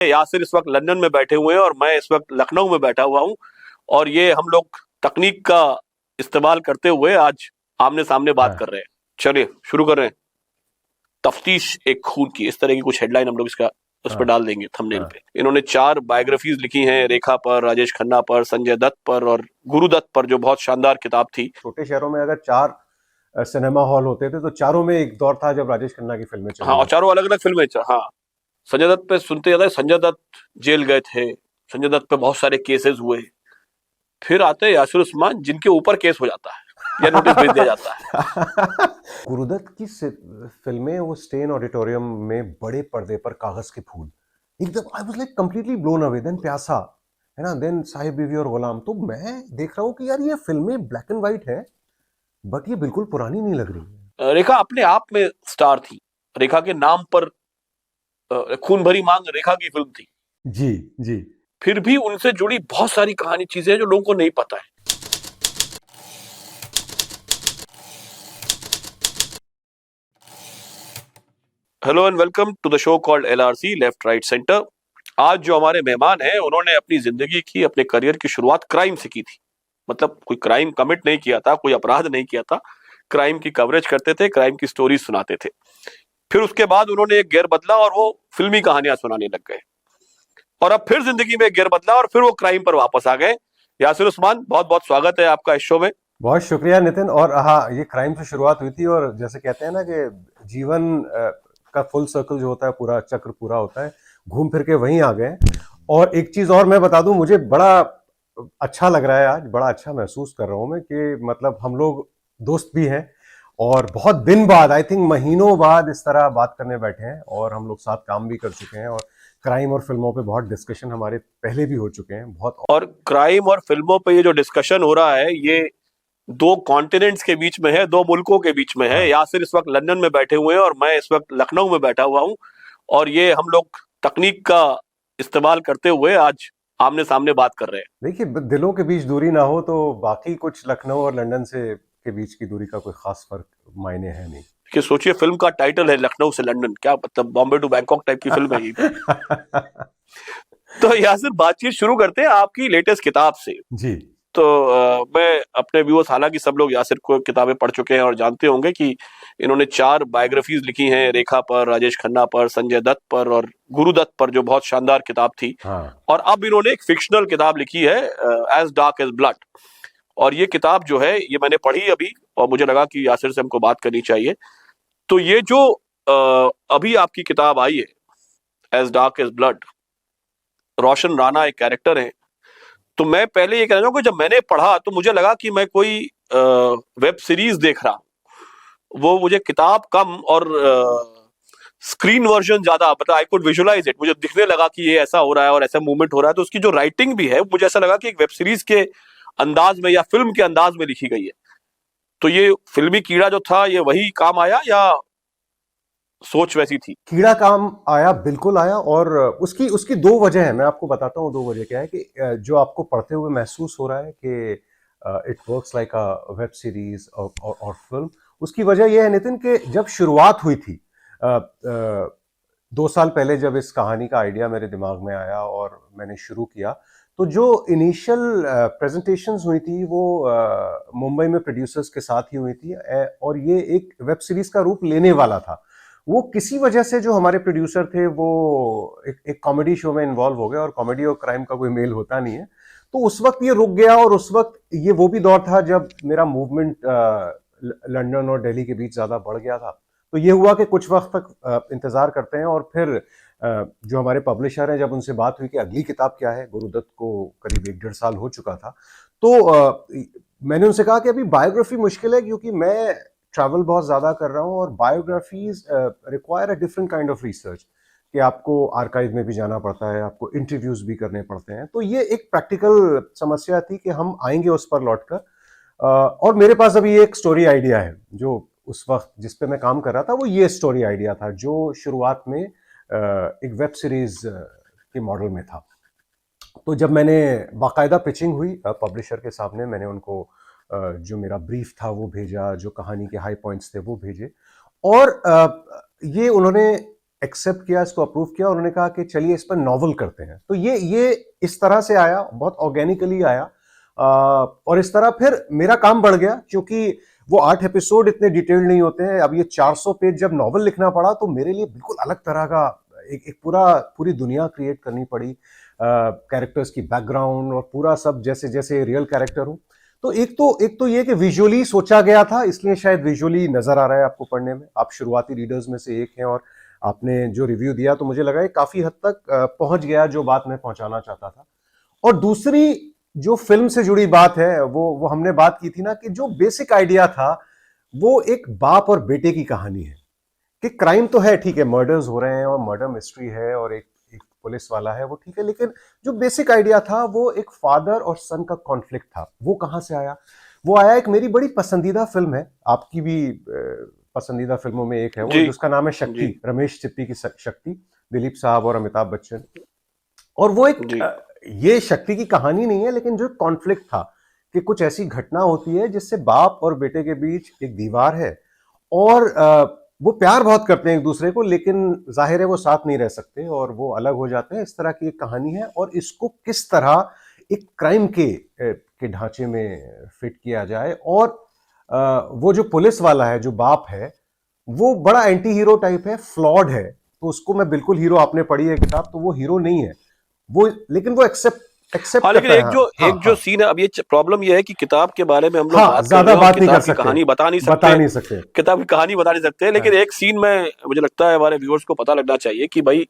यासिर इस वक्त लंदन में बैठे हुए हैं और मैं इस वक्त लखनऊ में बैठा हुआ हूँ। और ये हम लोग तकनीक का इस्तेमाल करते हुए आज आमने सामने बात हाँ कर रहे हैं। चलिए शुरू कर रहे हैं। तफ्तीश एक खून की, इस तरह की कुछ हेडलाइन हम लोग इसका उस पर हाँ डाल देंगे थंबनेल हाँ पे। इन्होंने 4 बायोग्राफीज लिखी हैं, रेखा पर, राजेश खन्ना पर, संजय दत्त पर और गुरुदत्त पर, जो बहुत शानदार किताब थी। छोटे शहरों में अगर 4 सिनेमा हॉल होते थे तो चारों में एक दौर था जब राजेश खन्ना की फिल्में हाँ, चलने और लगती चारों अलग अलग फिल्में। हाँ, संजय दत्त पे सुनते जाते हैं, संजय दत्त जेल गए थे, संजय दत्त पे बहुत सारे केसेस हुए। फिर आते हैं यासिर उस्मान, जिनके ऊपर केस हो जाता है या नोटिस भेज दिया जाता है। गुरुदत्त की फिल्में, वो स्टेन ऑडिटोरियम में बड़े पर्दे पर कागज के फूल, एकदम I was like completely blown away. Then Pyaasa, है ना, देन साहिब बीवी और गुलाम। तो मैं देख रहा हूँ कि यार ये फिल्में ब्लैक एंड व्हाइट है, बट ये बिल्कुल पुरानी नहीं लग रही है। रेखा अपने आप में स्टार थी। रेखा के नाम पर खून भरी मांग रेखा की फिल्म थी। जी जी। फिर भी उनसे जुड़ी बहुत सारी कहानी, चीजें हैं जो लोगों को नहीं पता है। Hello and welcome to the show called LRC, left right centre. आज जो हमारे मेहमान हैं, उन्होंने अपनी जिंदगी की, अपने करियर की शुरुआत क्राइम से की थी। मतलब कोई क्राइम कमिट नहीं किया था, कोई अपराध नहीं किया था, क्राइम की कवरेज करते थे, क्राइम की स्टोरी सुनाते थे। फिर उसके बाद उन्होंने एक गियर बदला और वो फिल्मी कहानियां सुनाने लग गए। और अब फिर जिंदगी में एक गियर बदला और फिर वो क्राइम पर वापस आ गए। यासिर उस्मान, बहुत बहुत स्वागत है आपका इस शो में। बहुत शुक्रिया नितिन। और हाँ, ये क्राइम से शुरुआत हुई थी और जैसे कहते हैं ना कि जीवन का फुल सर्कल जो होता है, पूरा चक्र पूरा होता है, घूम फिर के वहीं आ गए। और एक चीज और मैं बता दूं, मुझे बड़ा अच्छा लग रहा है, आज बड़ा अच्छा महसूस कर रहा हूं मैं कि मतलब हम लोग दोस्त भी हैं और बहुत दिन बाद, आई थिंक महीनों बाद, इस तरह बात करने बैठे हैं और हम लोग साथ काम भी कर चुके हैं और क्राइम और फिल्मों पे बहुत डिस्कशन हमारे पहले भी हो चुके हैं बहुत। और क्राइम और फिल्मों पे ये जो डिस्कशन हो रहा है, ये 2 कॉन्टिनेंट्स के बीच में है, 2 मुल्कों के बीच में है। हाँ यासिर इस वक्त लंदन में बैठे हुए हैं और मैं इस वक्त लखनऊ में बैठा हुआ हूँ। और ये हम लोग तकनीक का इस्तेमाल करते हुए आज आमने सामने बात कर रहे हैं। देखिए, दिलों के बीच दूरी ना हो तो बाकी कुछ लखनऊ और लंदन से के बीच की दूरी का कोई खास फर्क मायने है नहीं। कि सोचिए, फिल्म का टाइटल है लखनऊ से लंदन, क्या मतलब बॉम्बे टू बैंकॉक टाइप की फिल्म है ये। तो यासिर, बातचीत शुरू करते हैं आपकी लेटेस्ट किताब से। जी तो मैं अपने व्यूअर्स, हालांकि सब लोग यासिर को किताबें पढ़ चुके हैं और जानते होंगे कि इन्होंने 4 बायोग्राफीज लिखी हैं, रेखा पर, राजेश खन्ना पर, संजय दत्त पर और गुरुदत्त पर, जो बहुत शानदार किताब थी। हाँ। और अब इन्होंने एक फिक्शनल किताब लिखी है, एज डार्क एज ब्लड। और ये किताब जो है, ये मैंने पढ़ी अभी और मुझे लगा कि यासिर से हमको बात करनी चाहिए। तो ये जो अभी आपकी किताब आई है, एज डार्क एज ब्लड, रोशन राणा एक कैरेक्टर है। तो मैं पहले ये कहना चाहूंगा, जब मैंने पढ़ा तो मुझे लगा कि मैं कोई वेब सीरीज देख रहा हूं। वो मुझे किताब कम और स्क्रीन वर्जन ज्यादा, मतलब आई कुड विजुअलाइज इट, मुझे दिखने लगा कि ये ऐसा हो रहा है और ऐसा मूवमेंट हो रहा है। तो उसकी जो राइटिंग भी है, मुझे ऐसा लगा कि एक वेब सीरीज के अंदाज में या फिल्म के अंदाज में लिखी गई है। तो ये फिल्मी कीड़ा जो था, ये वही काम आया या सोच वैसी थी? कीड़ा काम आया, बिल्कुल आया। और उसकी उसकी 2 वजह है, मैं आपको बताता हूँ 2 वजह क्या है कि जो आपको पढ़ते हुए महसूस हो रहा है कि it works like a web series और फिल्म। उसकी वजह यह है नितिन कि जब शुरुआत हुई थी 2 साल पहले, जब इस कहानी का आइडिया मेरे दिमाग में आया और मैंने शुरू किया, तो जो इनिशियल प्रेजेंटेशंस हुई थी वो मुंबई में प्रोड्यूसर्स के साथ ही हुई थी। और ये एक वेब सीरीज का रूप लेने वाला था। वो किसी वजह से जो हमारे प्रोड्यूसर थे वो एक कॉमेडी शो में इन्वॉल्व हो गए और कॉमेडी और क्राइम का कोई मेल होता नहीं है। तो उस वक्त ये रुक गया और उस वक्त ये वो भी दौर था जब मेरा मूवमेंट लंदन और दिल्ली के बीच ज़्यादा बढ़ गया था। तो ये हुआ कि कुछ वक्त तक इंतज़ार करते हैं और फिर जो हमारे पब्लिशर हैं, जब उनसे बात हुई कि अगली किताब क्या है, गुरुदत्त को करीब 1-1.5 साल हो चुका था, तो मैंने उनसे कहा कि अभी बायोग्राफी मुश्किल है क्योंकि मैं ट्रैवल बहुत ज़्यादा कर रहा हूँ और biographies require a different kind of research, कि आपको आर्काइव में भी जाना पड़ता है, आपको इंटरव्यूज भी करने पड़ते हैं। तो ये एक प्रैक्टिकल समस्या थी कि हम आएंगे उस पर लौटकर। और मेरे पास अभी एक स्टोरी आइडिया है जो उस वक्त जिस पे मैं काम कर रहा था, वो ये स्टोरी आइडिया था जो शुरुआत में एक वेब सीरीज के मॉडल में था। तो जब मैंने बाकायदा पिचिंग हुई पब्लिशर के सामने, मैंने उनको जो मेरा ब्रीफ था वो भेजा, जो कहानी के हाई पॉइंट्स थे वो भेजे। और ये उन्होंने एक्सेप्ट किया, इसको अप्रूव किया, उन्होंने कहा कि चलिए इस पर नॉवल करते हैं। तो ये इस तरह से आया, बहुत ऑर्गेनिकली आया। और इस तरह फिर मेरा काम बढ़ गया, क्योंकि वो 8 एपिसोड इतने डिटेल्ड नहीं होते हैं। अब ये 400 पेज जब नॉवल लिखना पड़ा तो मेरे लिए बिल्कुल अलग तरह का एक पूरी दुनिया क्रिएट करनी पड़ी, कैरेक्टर्स की बैकग्राउंड और पूरा सब, जैसे जैसे रियल कैरेक्टर हो। तो एक तो ये कि विजुअली सोचा गया था, इसलिए शायद विजुअली नजर आ रहा है आपको पढ़ने में। आप शुरुआती रीडर्स में से एक हैं, और आपने जो रिव्यू दिया तो मुझे लगा ये काफी हद तक पहुंच गया जो बात मैं पहुंचाना चाहता था। और दूसरी जो फिल्म से जुड़ी बात है, वो हमने बात की थी ना, कि जो बेसिक आइडिया था वो एक बाप और बेटे की कहानी है कि क्राइम तो है, ठीक है, मर्डर्स हो रहे हैं और मर्डर मिस्ट्री है और एक पुलिस वाला है, वो ठीक है, लेकिन जो बेसिक आइडिया था वो एक फादर और सन का कॉन्फ्लिक्ट था। वो कहां से आया? वो आया, एक मेरी बड़ी पसंदीदा फिल्म है, आपकी भी पसंदीदा फिल्मों में एक है वो, जी जिसका नाम है जी शक्ति, रमेश चिप्पी की शक्ति, दिलीप साहब और अमिताभ बच्चन। और वो एक जी ये शक्ति की कहानी नहीं है, लेकिन जो कॉन्फ्लिक्ट था कि कुछ ऐसी घटना होती है जिससे बाप और बेटे के बीच एक दीवार है, और वो प्यार बहुत करते हैं एक दूसरे को, लेकिन जाहिर है वो साथ नहीं रह सकते और वो अलग हो जाते हैं। इस तरह की एक कहानी है, और इसको किस तरह एक क्राइम के ढांचे में फिट किया जाए। और वो जो पुलिस वाला है, जो बाप है, वो बड़ा एंटी हीरो टाइप है, फ्लॉड है। तो उसको मैं बिल्कुल हीरो, आपने पढ़ी है किताब, तो वो हीरो नहीं है वो, लेकिन वो एक्सेप्ट हाँ, लेकिन करता है। हाँ हाँ एक जो हाँ सीन है, अब ये प्रॉब्लम ये है कि किताब के बारे में हम लोग हाँ, बात कर ज्यादा रहे हैं और बात नहीं कर किताब की सकते, कहानी बता नहीं बता सकते। नहीं सकते। किताब की कहानी बता नहीं सकते, लेकिन हाँ एक सीन में मुझे लगता है हमारे व्यूअर्स को पता लगना चाहिए कि भाई,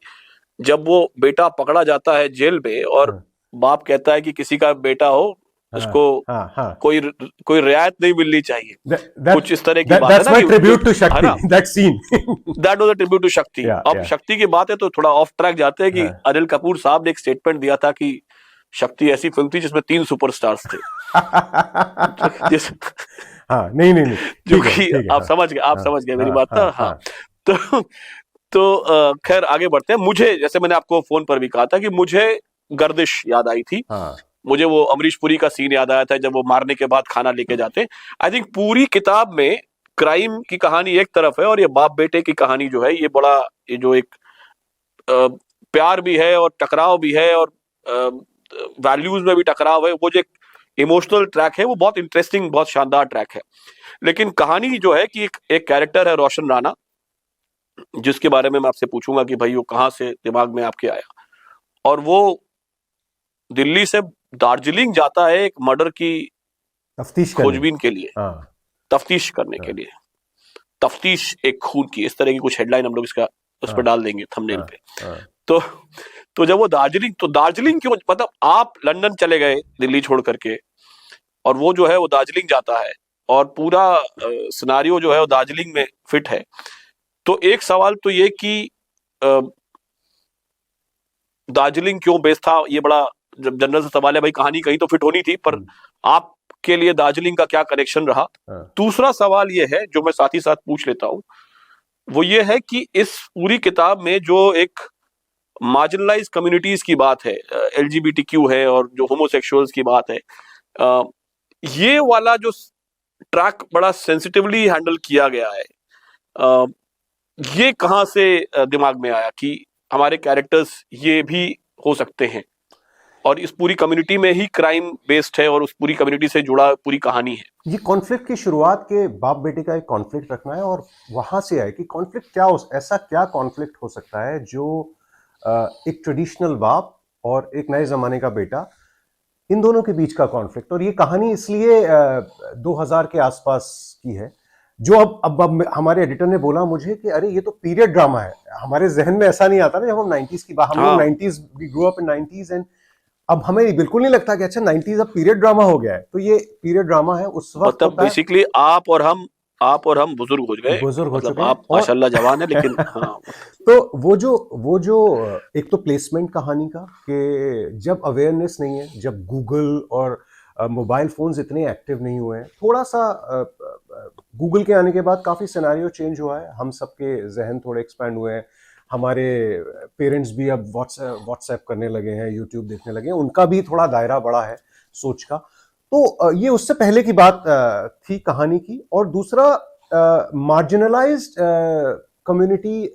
जब वो बेटा पकड़ा जाता है जेल में और हाँ बाप कहता है कि किसी का बेटा हो, हाँ उसको हाँ हाँ। कोई कोई रियायत नहीं मिलनी चाहिए। कुछ इस तरह की बात है दैट्स ना माय कि जो, ट्रिब्यूट टू है शक्ति, ना, that scene. That was a tribute to Shakti. या अब शक्ति की बात है तो थोड़ा ऑफ ट्रैक जाते हैं कि हाँ। अनिल कपूर साहब ने एक स्टेटमेंट दिया था कि शक्ति ऐसी फिल्म थी जिसमें 3 सुपरस्टार्स थे। जिस हाँ, नहीं नहीं नहीं, जो ठीक है कि ठीक है, आप हाँ समझ गए, आप हाँ समझ गए मेरी हाँ बात हाँ ना। हाँ, हाँ तो खैर आगे बढ़ते हैं। मुझे, जैसे मैंने आपको फोन पर भी कहा था, कि मुझे गर्दिश याद आई थी। हाँ मुझे वो अमरीश पुरी का सीन याद आया था जब वो मारने के बाद खाना लेके जाते। आई थिंक पूरी किताब में क्राइम की कहानी एक तरफ है और ये बाप बेटे की कहानी जो है, ये बड़ा, ये जो एक प्यार भी है और टकराव भी है और वैल्यूज में भी टकराव है, वो जो एक इमोशनल ट्रैक है वो बहुत इंटरेस्टिंग, बहुत शानदार ट्रैक है। लेकिन कहानी जो है कि एक कैरेक्टर है रोशन राणा, जिसके बारे में मैं आपसे पूछूंगा कि भाई वो कहाँ से दिमाग में आपके आया। और वो दिल्ली से दार्जिलिंग जाता है एक मर्डर की तफ्तीश करने। खोजबीन के लिए, हाँ तफ्तीश करने के हाँ लिए। तफ्तीश एक खून की, इस तरह की कुछ हेडलाइन हम लोग इसका उस पर हाँ डाल देंगे थंबनेल हाँ पे। हाँ तो जब वो दार्जिलिंग, तो दार्जिलिंग क्यों, मतलब आप लंदन चले गए दिल्ली छोड़ करके, और वो जो है वो दार्जिलिंग जाता है और पूरा सिनारियो जो है वो दार्जिलिंग में फिट है। तो एक सवाल तो ये कि अ, दार्जिलिंग क्यों बेस था, ये बड़ा जब जनरल सा सवाल है। भाई कहानी कहीं तो फिट होनी थी, पर हम्म, आपके लिए दार्जिलिंग का क्या कनेक्शन रहा? हाँ दूसरा सवाल ये है जो मैं साथ ही साथ पूछ लेता हूँ, वो ये है कि इस पूरी किताब में जो एक मार्जिनलाइज कम्युनिटीज की बात है, एलजीबीटीक्यू है और जो होमोसेक्सुअल्स की बात है, अ, ये वाला जो ट्रैक बड़ा सेंसिटिवली हैंडल किया गया है। अ, ये कहाँ से दिमाग में आया कि हमारे कैरेक्टर्स ये भी हो सकते हैं, और इस पूरी कम्युनिटी में ही क्राइम बेस्ड है और उस पूरी कम्युनिटी से जुड़ा पूरी कहानी है। ये कॉन्फ्लिक्ट की शुरुआत के बाप बेटे का एक कॉन्फ्लिक्ट रखना है, और वहां से आए कि कॉन्फ्लिक्ट क्या हो, ऐसा क्या कॉन्फ्लिक्ट हो सकता है जो एक ट्रेडिशनल बाप और एक नए जमाने का बेटा, इन दोनों के बीच का कॉन्फ्लिक्ट। और ये कहानी इसलिए 2000 के आसपास की है, जो अब हमारे एडिटर ने बोला मुझे कि अरे ये तो पीरियड ड्रामा है। हमारे जहन में ऐसा नहीं आता ना, जब हम 90s की बात, हम लोग हाँ, 90s, we grow up in 90s, and अब हमें बिल्कुल नहीं लगता कि अच्छा 90s अब पीरियड ड्रामा हो गया है। तो ये पीरियड ड्रामा है, उस वक्त मतलब होता है, बेसिकली आप और हम बुजुर्ग हो गए। बुजुर्ग हो मतलब चुके हैं। आप और माशाल्लाह जवान है, लेकिन हाँ, तो वो जो एक तो प्लेसमेंट कहानी का, कि जब अवेयरनेस नहीं है, जब गूगल और मोबाइल फोन्स इतने एक्टिव नहीं हुए हैं, थोड़ा सा गूगल के आने के बाद काफ़ी सिनेरियो चेंज हुआ है, हम सबके जहन थोड़े एक्सपैंड हुए हैं, हमारे पेरेंट्स भी अब व्हाट्सएप करने लगे हैं, यूट्यूब देखने लगे हैं, उनका भी थोड़ा दायरा बड़ा है सोच का। तो ये उससे पहले की बात थी कहानी की। और दूसरा, मार्जिनलाइज्ड कम्युनिटी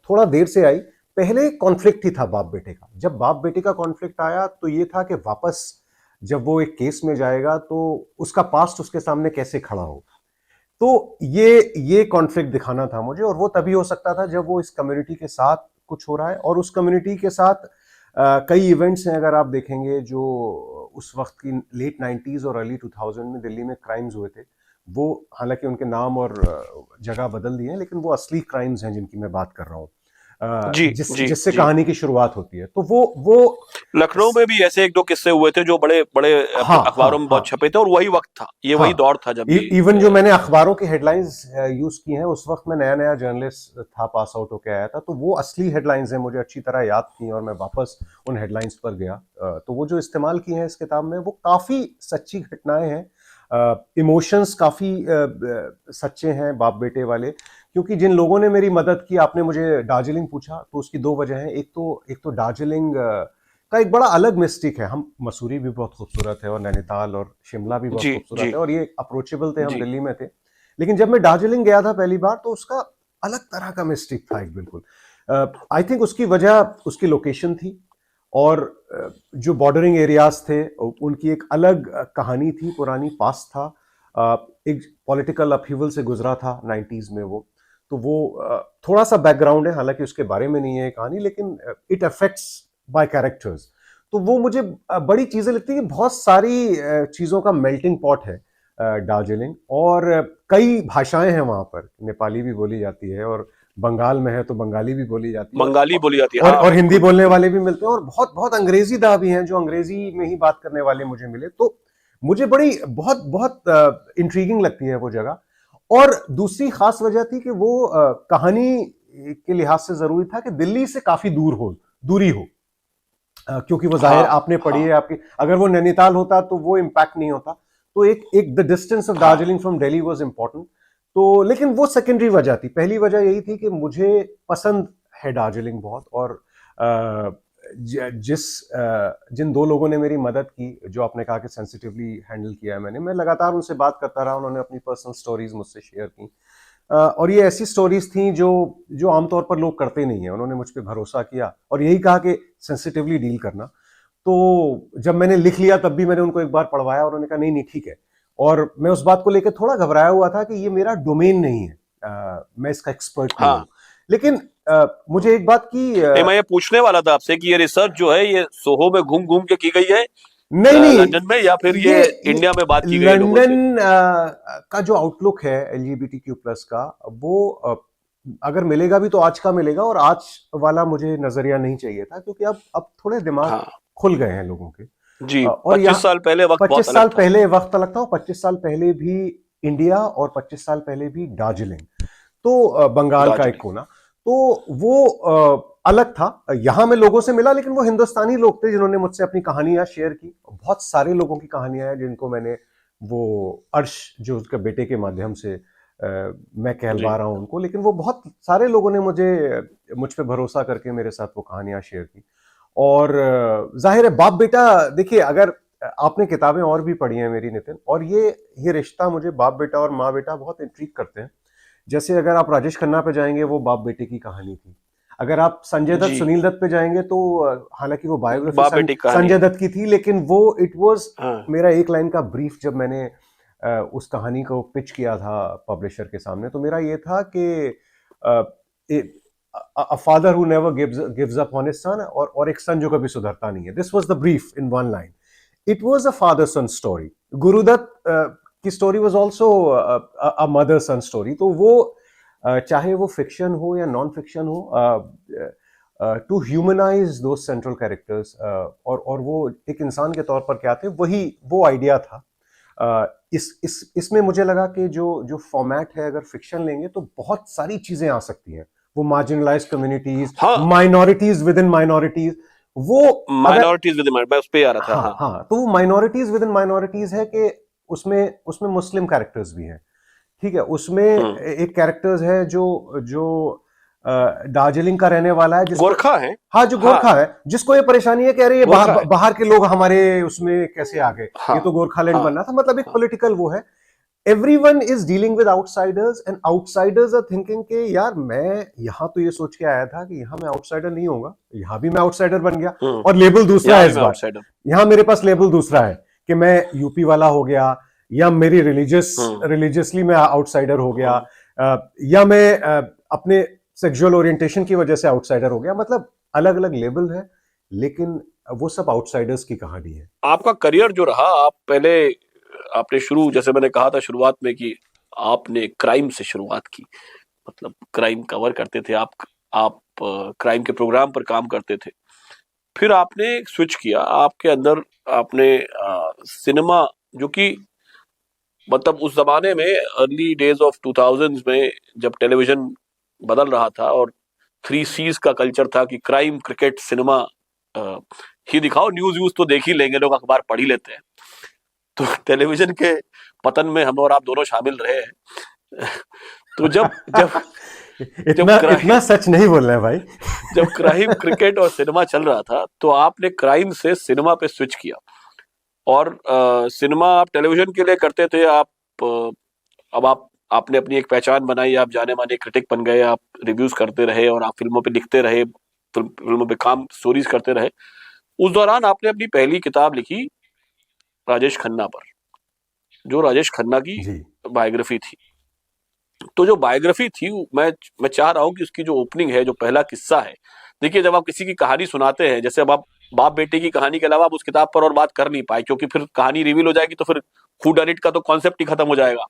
थोड़ा देर से आई। पहले कॉन्फ्लिक्ट ही था बाप बेटे का। जब बाप बेटे का कॉन्फ्लिक्ट आया तो ये था कि वापस जब वो एक केस में जाएगा तो उसका पास्ट उसके सामने कैसे खड़ा हो। तो ये कॉन्फ्लिक्ट दिखाना था मुझे, और वो तभी हो सकता था जब वो इस कम्युनिटी के साथ कुछ हो रहा है। और उस कम्युनिटी के साथ कई इवेंट्स हैं, अगर आप देखेंगे, जो उस वक्त की लेट 90s और अर्ली 2000 में दिल्ली में क्राइम्स हुए थे। वो हालांकि उनके नाम और जगह बदल दिए हैं, लेकिन वो असली क्राइम्स हैं जिनकी मैं बात कर रहा हूँ, जी जी जिससे जी। कहानी की शुरुआत होती है। तो वो लखनऊ में भी ऐसे एक दो किस्से हुए थे जो बड़े बड़े हाँ अखबारों में हाँ बहुत छपे थे, और वही वक्त था, ये वही हाँ, दौर था जब भी इवन जो मैंने अखबारों की हेडलाइंस यूज की हैं, उस वक्त मैं नया नया जर्नलिस्ट था, पास आउट होके आया था, तो वो असली हेडलाइंस हैं, मुझे अच्छी तरह याद थी, और मैं वापस उन हेडलाइंस पर गया। तो वो जो इस्तेमाल की हैं इस किताब में, वो काफ़ी सच्ची घटनाएं हैं। इमोशंस काफ़ी सच्चे हैं बाप बेटे वाले, क्योंकि जिन लोगों ने मेरी मदद की, आपने मुझे दार्जिलिंग पूछा, तो उसकी दो वजह हैं। एक तो दार्जिलिंग का एक बड़ा अलग मिस्टिक है। हम मसूरी भी बहुत खूबसूरत है, और नैनीताल और शिमला भी बहुत जी खूबसूरत जी है, और ये अप्रोचेबल थे, हम जी। दिल्ली में थे। लेकिन जब मैं दार्जिलिंग गया था पहली बार, तो उसका अलग तरह का मिस्टिक था एक, बिल्कुल। आई थिंक उसकी वजह उसकी लोकेशन थी, और जो बॉर्डरिंग एरियाज थे उनकी एक अलग कहानी थी, पुरानी पास्ट था। एक पॉलिटिकल अपहीवल से गुजरा था 90s में वो। तो वो थोड़ा सा बैकग्राउंड है, हालांकि उसके बारे में नहीं है ये कहानी, लेकिन इट अफेक्ट्स बाय कैरेक्टर्स। तो वो मुझे बड़ी चीजें लगती है कि बहुत सारी चीजों का मेल्टिंग पॉट है दार्जिलिंग, और कई भाषाएं हैं वहां पर। नेपाली भी बोली जाती है, और बंगाल में है तो बंगाली भी बोली जाती है, बंगाली बोली जाती है, हाँ और हिंदी बिल्कुल बोलने बिल्कुल। वाले भी मिलते हैं, और बहुत बहुत अंग्रेजी दाँ भी हैं जो अंग्रेजी में ही बात करने वाले मुझे मिले। तो मुझे बड़ी बहुत बहुत इंट्रीगिंग लगती है वो जगह। और दूसरी खास वजह थी कि वो कहानी के लिहाज से जरूरी था कि दिल्ली से काफी दूरी हो, क्योंकि वो जाहिर हाँ आपने पढ़ी हाँ है, आपकी अगर वो नैनीताल होता तो वो इम्पैक्ट नहीं होता। तो एक एक द डिस्टेंस ऑफ हाँ। Darjeeling from Delhi was important. तो लेकिन वो सेकेंडरी वजह थी। पहली वजह यही थी कि मुझे पसंद है दार्जिलिंग बहुत, और जिन दो लोगों ने मेरी मदद की, जो आपने कहा कि सेंसिटिवली हैंडल किया है मैंने, मैं लगातार उनसे बात करता रहा, उन्होंने अपनी पर्सनल स्टोरीज मुझसे शेयर की। और ये ऐसी स्टोरीज थी जो जो आमतौर पर लोग करते नहीं है। उन्होंने मुझ पर भरोसा किया, और यही कहा कि सेंसिटिवली डील करना। तो जब मैंने लिख लिया, तब भी मैंने उनको एक बार पढ़वाया, और उन्होंने कहा नहीं नहीं ठीक है। और मैं उस बात को लेकर थोड़ा घबराया हुआ था कि ये मेरा डोमेन नहीं है, मैं इसका एक्सपर्ट नहीं हूं। हाँ लेकिन मुझे एक बात की नहीं, मैं ये पूछने वाला था आपसे कि ये रिसर्च जो है ये सोहो में घूम घूम के की गई है, नहीं लंदन में, या फिर नहीं, ये ये इंडिया में बात की गई है लोगों से? लंदन का जो आउटलुक है एलजीबीटीक्यू प्लस का, वो अगर मिलेगा भी तो आज का मिलेगा, और आज वाला मुझे नजरिया नहीं चाहिए था, क्योंकि अब थोड़े दिमाग हाँ खुल गए हैं लोगों के। जी, और 25 यहाँ साल पहले वक्त बहुत 25 अलग साल था। पहले वक्त अलग था, और 25 साल पहले भी इंडिया, और 25 साल पहले भी दार्जिलिंग, तो बंगाल का एक दार्जिलिंग। कोना। तो वो अलग था। यहाँ मैं लोगों से मिला, लेकिन वो हिंदुस्तानी लोग थे जिन्होंने मुझसे अपनी कहानियां शेयर की। बहुत सारे लोगों की कहानियां हैं जिनको मैंने, वो अर्श जो उसके बेटे के माध्यम से मैं जी कहलवा रहा हूं उनको, लेकिन वो बहुत सारे लोगों ने मुझ पे भरोसा करके मेरे साथ वो कहानियां शेयर की। और जाहिर है बाप बेटा, देखिए, अगर आपने किताबें और भी पढ़ी हैं मेरी, नितिन, और ये रिश्ता मुझे बाप बेटा और माँ बेटा बहुत इंट्रीग करते हैं। जैसे अगर आप राजेश खन्ना पे जाएंगे, वो बाप बेटे की कहानी थी। अगर आप संजय दत्त, जी। सुनील दत्त पे जाएंगे, तो हालांकि वो बायोग्राफी बाप बेटी कहानी। संजय दत्त की थी, लेकिन वो इट वाज हाँ मेरा एक लाइन का ब्रीफ। जब मैंने उस कहानी को पिच किया था पब्लिशर के सामने, तो मेरा ये था कि a father who never gives up on his son, और एक सन जो कभी सुधरता नहीं है। This was the brief in one line. It was a father son story. Guru Dutt की story was also a mother son story. तो वो चाहे वो फिक्शन हो या नॉन फिक्शन हो, टू ह्यूमनाइज दो सेंट्रल कैरेक्टर्स, और वो एक इंसान के तौर पर क्या थे, वही वो आइडिया था। इसमें मुझे लगा कि जो फॉर्मेट है, अगर फिक्शन लेंगे तो बहुत सारी चीजें आ सकती हैं। वो मार्जिनलाइज्ड कम्युनिटीज, हाँ। माइनॉरिटीज विद इन माइनॉरिटीज, वो अगर, माइनॉरिटीज विद इन, मैं उस पे आ रहा था, हाँ हाँ। हाँ, तो वो माइनॉरिटीज विद इन माइनॉरिटीज है कि उसमें उसमें मुस्लिम कैरेक्टर्स भी हैं। ठीक है, उसमें हम्म। एक कैरेक्टर्स है जो जो दार्जिलिंग का रहने वाला है, जिसको, गोरखा है। हाँ, जो हाँ गोरखा है, जिसको ये परेशानी है कि अरे ये गोरखा है। बाहर के लोग हमारे उसमें कैसे आ गए, ये हाँ तो गोरखालैंड हाँ बनना था, मतलब एक हाँ पॉलिटिकल वो है। everyone is dealing with outsiders and outsiders are thinking कि यार मैं यहाँ तो ये सोच के आया था कि यहाँ मैं आउटसाइडर नहीं होगा, यहाँ भी मैं आउटसाइडर बन गया और लेबल दूसरा है इस बार। आउटसाइडर यहाँ मेरे पास लेबल दूसरा है कि मैं यूपी वाला हो गया, या मेरी रिलीजियसली मैं आउटसाइडर हो गया, या मैं अपने सेक्सुअल ओरिएंटेशन की वजह से आउटसाइडर हो गया। मतलब अलग अलग लेबल है, लेकिन वो सब आउटसाइडर्स की कहानी है। आपका करियर जो रहा, आप पहले आपने शुरू, जैसे मैंने कहा था शुरुआत में कि आपने क्राइम से शुरुआत की, मतलब क्राइम कवर करते थे आप क्राइम के प्रोग्राम पर काम करते थे। फिर आपने स्विच किया, आपके अंदर आपने सिनेमा, जो कि मतलब उस जमाने में अर्ली डेज ऑफ 2000s में जब टेलीविजन बदल रहा था और 3Cs का कल्चर था कि क्राइम, क्रिकेट, सिनेमा ही दिखाओ, न्यूज तो देख ही लेंगे लोग, अखबार पढ़ ही लेते हैं। तो टेलीविजन के पतन में हम और आप दोनों शामिल रहे हैं। तो जब जब इतना सच नहीं बोल रहे हैं भाई। जब क्राइम, क्रिकेट और सिनेमा चल रहा था तो आपने क्राइम से सिनेमा पे स्विच किया, और सिनेमा आप टेलीविजन के लिए करते थे। अब आपने अपनी एक पहचान बनाई, आप जाने माने क्रिटिक बन गए, आप रिव्यूज करते रहे और आप फिल्मों पे लिखते रहे, फिल्मों पे काम, स्टोरीज करते रहे। उस दौरान आपने अपनी पहली किताब लिखी राजेश खन्ना पर, जो राजेश खन्ना की बायोग्राफी थी। तो जो बायोग्राफी थी, मैं चाह रहा हूं कि उसकी जो ओपनिंग है, जो पहला किस्सा है, देखिए जब आप किसी की कहानी सुनाते हैं, जैसे अब आप बाप बेटे की कहानी के अलावा आप उस किताब पर और बात कर नहीं पाए, क्योंकि फिर कहानी रिवील हो जाएगी तो फिर हू डन इट का तो कॉन्सेप्ट ही खत्म हो जाएगा।